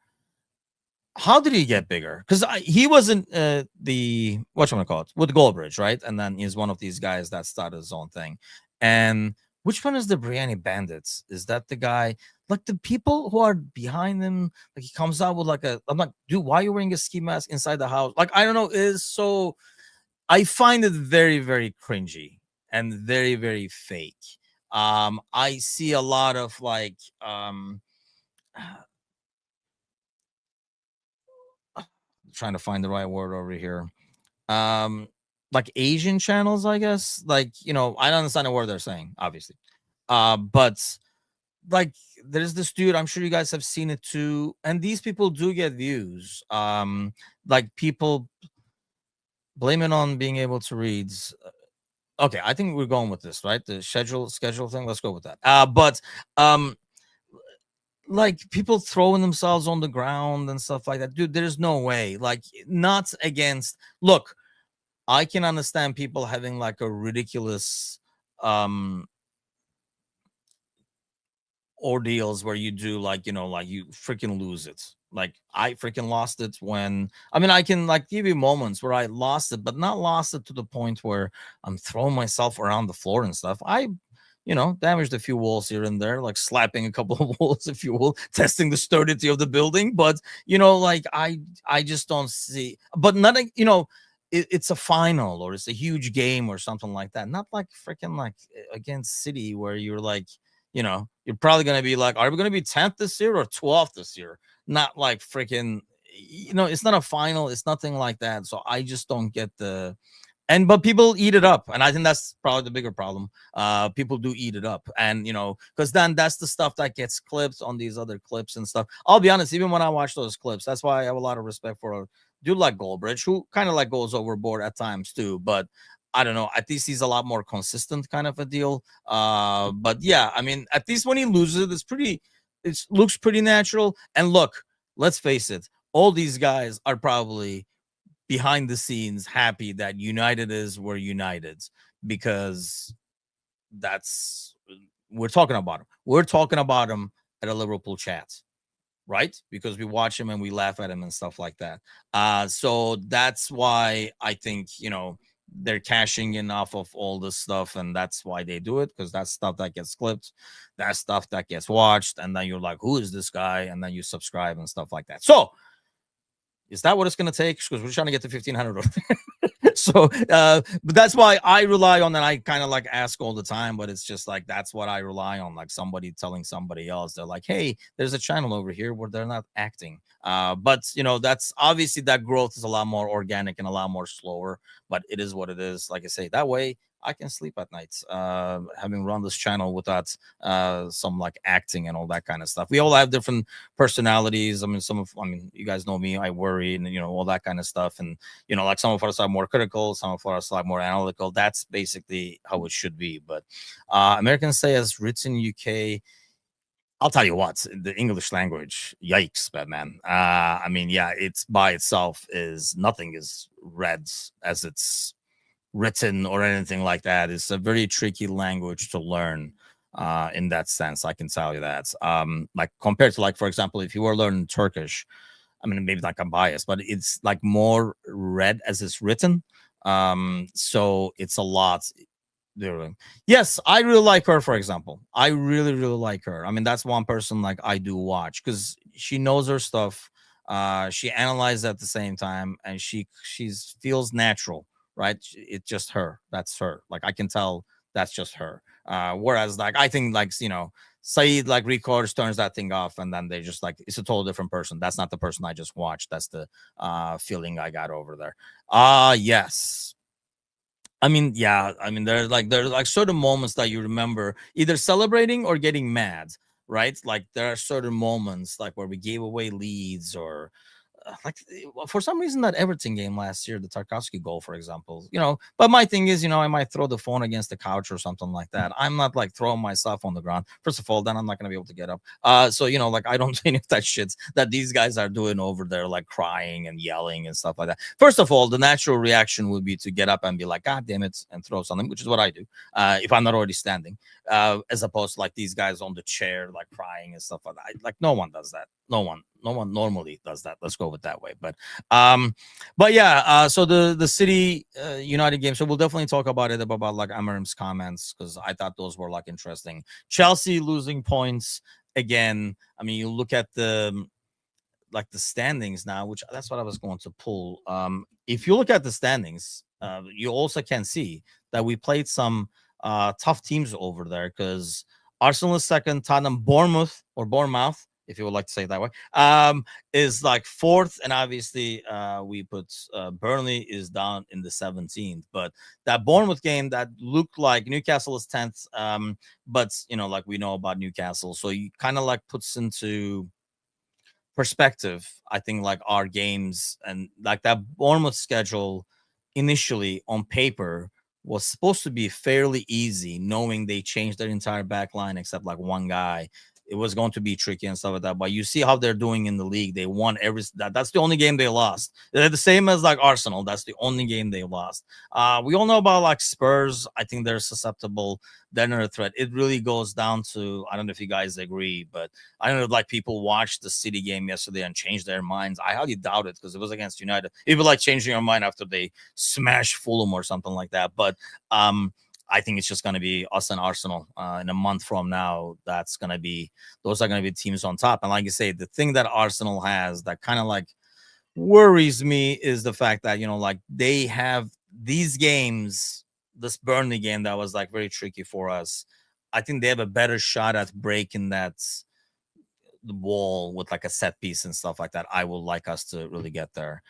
How did he get bigger? Because he wasn't the, whatchamacallit, with Goldbridge, right? And then he's one of these guys that started his own thing. And which one is the Biryani Bandits? Is that the guy? Like, the people who are behind him, like, he comes out with like I'm like, dude, why are you wearing a ski mask inside the house? Like, I don't know. It is so, I find it very, very cringy and very, very fake. I see a lot of like, trying to find the right word over here. Like Asian channels, I guess. Like, I don't understand a word they're saying, obviously. But like, there's this dude, I'm sure you guys have seen it too, and these people do get views. Like, people blame it on being able to read. Okay, I think we're going with this, right? The schedule thing. Let's go with that. But like, people throwing themselves on the ground and stuff like that, dude, there's no way. Like, not against, look, I can understand people having like a ridiculous ordeals where you do like, like, you freaking lose it. Like, I freaking lost it when, I mean, I can like give you moments where I lost it, but not lost it to the point where I'm throwing myself around the floor and stuff. I damaged a few walls here and there, like slapping a couple of walls, if you will, testing the sturdity of the building. But like, I just don't see, but not, it's a final or it's a huge game or something like that. Not like freaking like against City, where you're like, you're probably going to be like, are we going to be 10th this year or 12th this year? Not like freaking, it's not a final. It's nothing like that. So I just don't get but people eat it up. And I think that's probably the bigger problem. People do eat it up. And, because then that's the stuff that gets clipped on these other clips and stuff. I'll be honest, even when I watch those clips, that's why I have a lot of respect for a dude like Goldbridge, who kind of like goes overboard at times too. But I don't know. At least he's a lot more consistent, kind of a deal. But yeah, I mean, at least when he loses it, it looks pretty natural. And look, let's face it, all these guys are probably behind the scenes happy that United is where United, because that's we're talking about him. We're talking about him at a Liverpool chat, right? Because we watch him and we laugh at him and stuff like that. So that's why I think, they're cashing in off of all this stuff, and that's why they do it, because that's stuff that gets clipped, that's stuff that gets watched, and then you're like, who is this guy? And then you subscribe and stuff like that. So is that what it's going to take? Because we're trying to get to 1,500. So, but that's why I rely on, and I kind of like ask all the time, but it's just like, that's what I rely on. Like somebody telling somebody else, they're like, hey, there's a channel over here where they're not acting. But, that's obviously that growth is a lot more organic and a lot more slower, but it is what it is. Like I say, that way I can sleep at night, having run this channel without some like acting and all that kind of stuff. We all have different personalities. I mean, you guys know me, I worry and, all that kind of stuff. And, like some of us are more critical, some of us are more analytical. That's basically how it should be. But Americans say as written UK, I'll tell you what, the English language, yikes, Batman. I mean, yeah, it's by itself is nothing is read as it's written or anything like that. It's a very tricky language to learn in that sense. I can tell you that. Like compared to, like, for example, if you were learning Turkish, I mean, maybe like I'm biased, but it's like more read as it's written. So it's a lot. Yes, I really like her, for example. I really, really like her. I mean, that's one person like I do watch because she knows her stuff. She analyzes at the same time, and she's feels natural, right? It's just her. That's her. Like I can tell that's just her. Whereas like I think like Saeed like records, turns that thing off, and then they just like it's a total different person. That's not the person I just watched. That's the feeling I got over there. Yes. I mean, yeah. I mean, there's like certain moments that you remember either celebrating or getting mad, right? Like there are certain moments like where we gave away leads or for some reason that Everton game last year, the Tarkowski goal, for example, But my thing is, I might throw the phone against the couch or something like that. I'm not like throwing myself on the ground. First of all, then I'm not gonna be able to get up. So like I don't do any of that shit that these guys are doing over there, like crying and yelling and stuff like that. First of all, the natural reaction would be to get up and be like, God damn it, and throw something, which is what I do if I'm not already standing, as opposed to like these guys on the chair, like crying and stuff like that. Like no one does that. No one normally does that. Let's go with that way. But yeah, so the City United game, so we'll definitely talk about it, about like Amarim's comments, because I thought those were like interesting. Chelsea losing points again. I mean, you look at the standings now, which that's what I was going to pull. If you look at the standings, you also can see that we played some tough teams over there, because Arsenal is second, Tottenham, Bournemouth, if you would like to say it that way, is like fourth, and obviously we put Burnley is down in the 17th. But that Bournemouth game, that looked like Newcastle is 10th, but like we know about Newcastle, so you kind of like puts into perspective, I think, like our games, and like that Bournemouth schedule initially on paper was supposed to be fairly easy, knowing they changed their entire back line except like one guy. It was going to be tricky and stuff like that. But you see how they're doing in the league. They won that's the only game they lost. They're the same as like Arsenal. That's the only game they lost. We all know about like Spurs. I think they're susceptible. They're not a threat. It really goes down to, I don't know if you guys agree, but I don't know if like people watched the City game yesterday and changed their minds. I highly doubt it, because it was against United. People like changing your mind after they smash Fulham or something like that. But I think it's just going to be us and Arsenal in a month from now. Those are going to be teams on top. And like you say, the thing that Arsenal has that kind of like worries me is the fact that, like they have these games, this Burnley game that was like very tricky for us. I think they have a better shot at breaking that the wall with like a set piece and stuff like that. I would like us to really get there.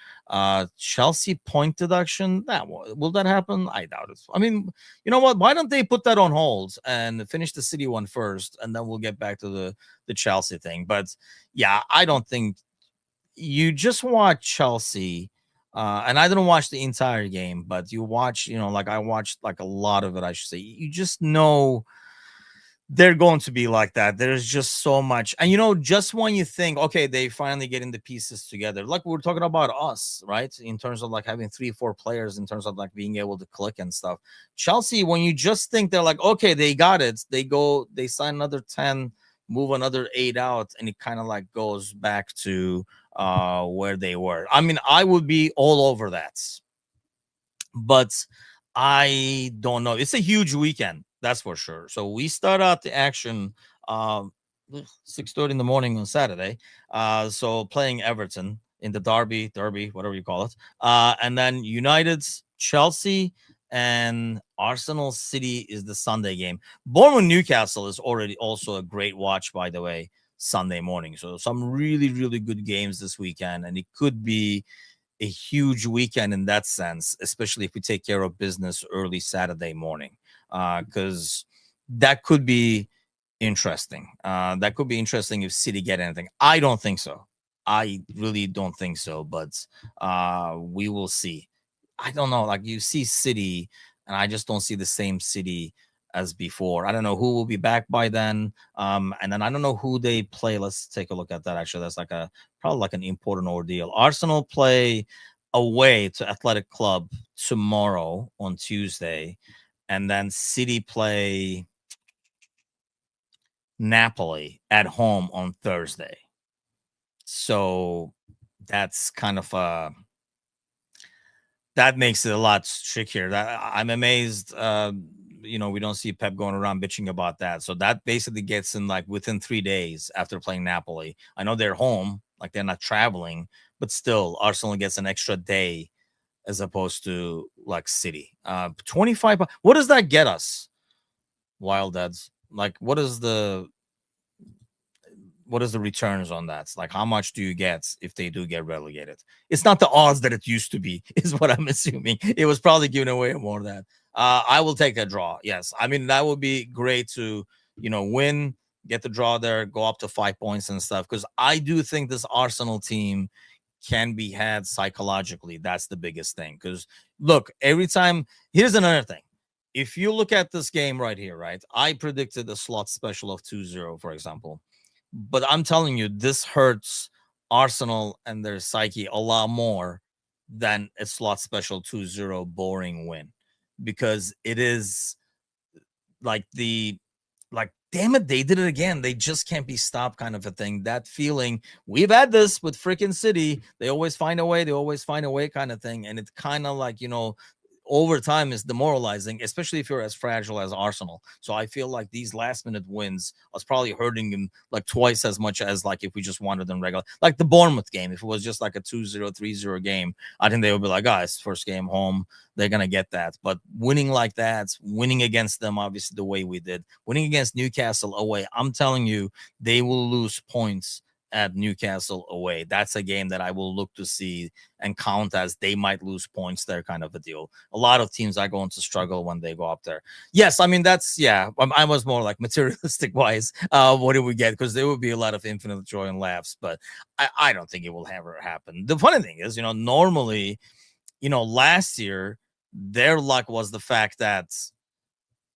Chelsea point deduction, will that happen? I doubt it. I mean, you know what? Why don't they put that on hold and finish the City one first, and then we'll get back to the Chelsea thing. But yeah, I don't think you just watch Chelsea. And I didn't watch the entire game, but you watch, like I watched like a lot of it, I should say. You just know They're going to be like that. There's just so much. And just when you think, okay, they finally getting the pieces together, like we were talking about us, right? In terms of like having 3, 4 players, in terms of like being able to click and stuff. Chelsea, when you just think they're like, okay, they got it, they sign another 10, move another 8 out, and it kind of like goes back to where they were. I mean, I would be all over that, but I don't know. It's a huge weekend, that's for sure. So we start out the action um 6:30 in the morning on Saturday. So playing Everton in the derby, whatever you call it. And then United's Chelsea and Arsenal City is the Sunday game. Bournemouth Newcastle is already also a great watch, by the way, Sunday morning. So some really, really good games this weekend, and it could be a huge weekend in that sense, especially if we take care of business early Saturday morning, because that could be interesting. That could be interesting if City get anything. I don't think so. I really don't think so, but we will see. I don't know. Like you see City, and I just don't see the same City as before. I don't know who will be back by then. And then I don't know who they play. Let's take a look at that. Actually, that's like a probably like an important ordeal. Arsenal play away to Athletic Club tomorrow on Tuesday, and then City play Napoli at home on Thursday. So that's kind of that makes it a lot trickier. That I'm amazed. We don't see Pep going around bitching about that. So that basically gets in like within 3 days after playing Napoli. I know they're home, like they're not traveling, but still, Arsenal gets an extra day as opposed to like City. 25. What does that get us? Wild Dads. Like, what is the returns on that? Like, how much do you get if they do get relegated? It's not the odds that it used to be, is what I'm assuming. It was probably giving away more than that. I will take a draw. Yes, I mean that would be great to win, get the draw there, go up to 5 points and stuff. Because I do think this Arsenal team can be had psychologically. That's the biggest thing. Because look, every time, here's another thing. If you look at this game right here, right, I predicted a slot special of 2-0, for example. But I'm telling you, this hurts Arsenal and their psyche a lot more than a slot special 2-0 boring win, because it is like damn it, they did it again. They just can't be stopped kind of a thing. That feeling, we've had this with freaking City. They always find a way. They always find a way kind of thing. And it's kind of like, over time is demoralizing, especially if you're as fragile as Arsenal. So I feel like these last minute wins was probably hurting him like twice as much as like if we just wanted them regular. Like the Bournemouth game, if it was just like a 2-0, 3-0 game, I think they would be like, guys, first game home, they're gonna get that. But winning like that, winning against them, obviously the way we did, winning against Newcastle away, I'm telling you, they will lose points at Newcastle away. That's a game that I will look to see and count as they might lose points there, kind of a deal. A lot of teams are going to struggle when they go up there. Yes, I mean that's I was more like materialistic wise. What do we get? Because there would be a lot of infinite joy and laughs, but I don't think it will ever happen. The funny thing is, normally, last year their luck was the fact that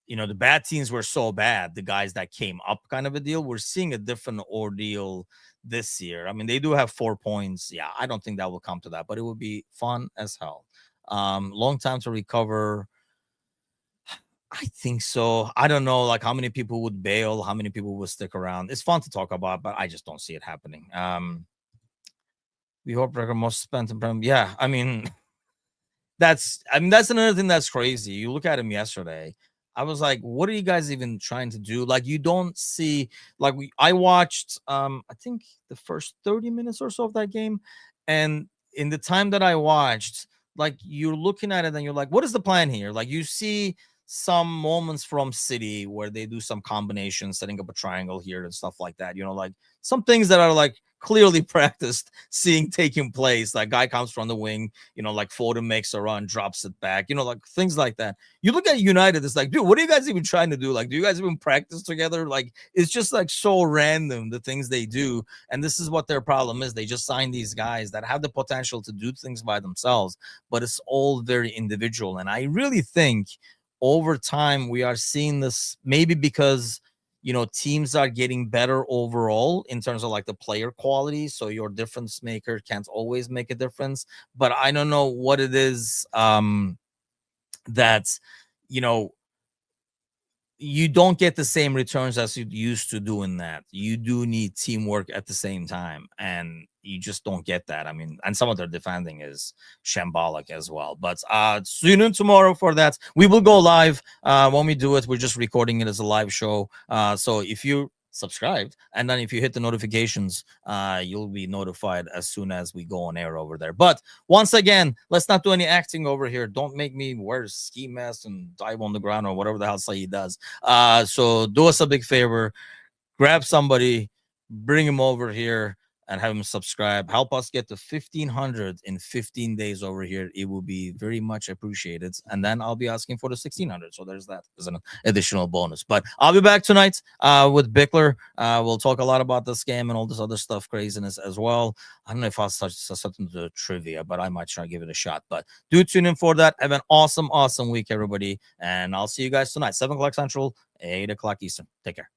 the bad teams were so bad, the guys that came up kind of a deal. We're seeing a different ordeal this year. I mean, they do have 4 points. Yeah, I don't think that will come to that, but it would be fun as hell. Long time to recover. I think so. I don't know, like how many people would bail, how many people would stick around. It's fun to talk about, but I just don't see it happening. We hope record most spent in Prem. Yeah, I mean, that's another thing that's crazy. You look at him yesterday. I was like, what are you guys even trying to do? Like, you don't see like I watched I think the first 30 minutes or so of that game. And in the time that I watched, like you're looking at it and you're like, what is the plan here? Like you see some moments from City where they do some combinations, setting up a triangle here and stuff like that. Like some things that are like clearly practiced seeing taking place. Like guy comes from the wing, like Foden makes a run, drops it back, like things like that. You look at United, it's like, dude, what are you guys even trying to do? Like, do you guys even practice together? Like, it's just like so random, the things they do. And this is what their problem is. They just sign these guys that have the potential to do things by themselves, but it's all very individual. And I really think over time we are seeing this, maybe because teams are getting better overall in terms of like the player quality. So your difference maker can't always make a difference. But I don't know what it is that, you know, you don't get the same returns as you used to do in that. You do need teamwork at the same time, and you just don't get that. I mean, and some of their defending is shambolic as well. But tune in tomorrow for that. We will go live when we do it. We're just recording it as a live show. So if you subscribed and then if you hit the notifications, you'll be notified as soon as we go on air over there. But once again, let's not do any acting over here. Don't make me wear ski mask and dive on the ground or whatever the hell Saeed does. So do us a big favor, grab somebody, bring him over here and have him subscribe. Help us get to 1,500 in 15 days over here. It will be very much appreciated. And then I'll be asking for the 1,600. So there's that as an additional bonus. But I'll be back tonight with Bickler. We'll talk a lot about this game and all this other stuff, craziness as well. I don't know if I'll start something to trivia, but I might try to give it a shot. But do tune in for that. Have an awesome week, everybody. And I'll see you guys tonight, 7 o'clock Central, 8 o'clock Eastern. Take care.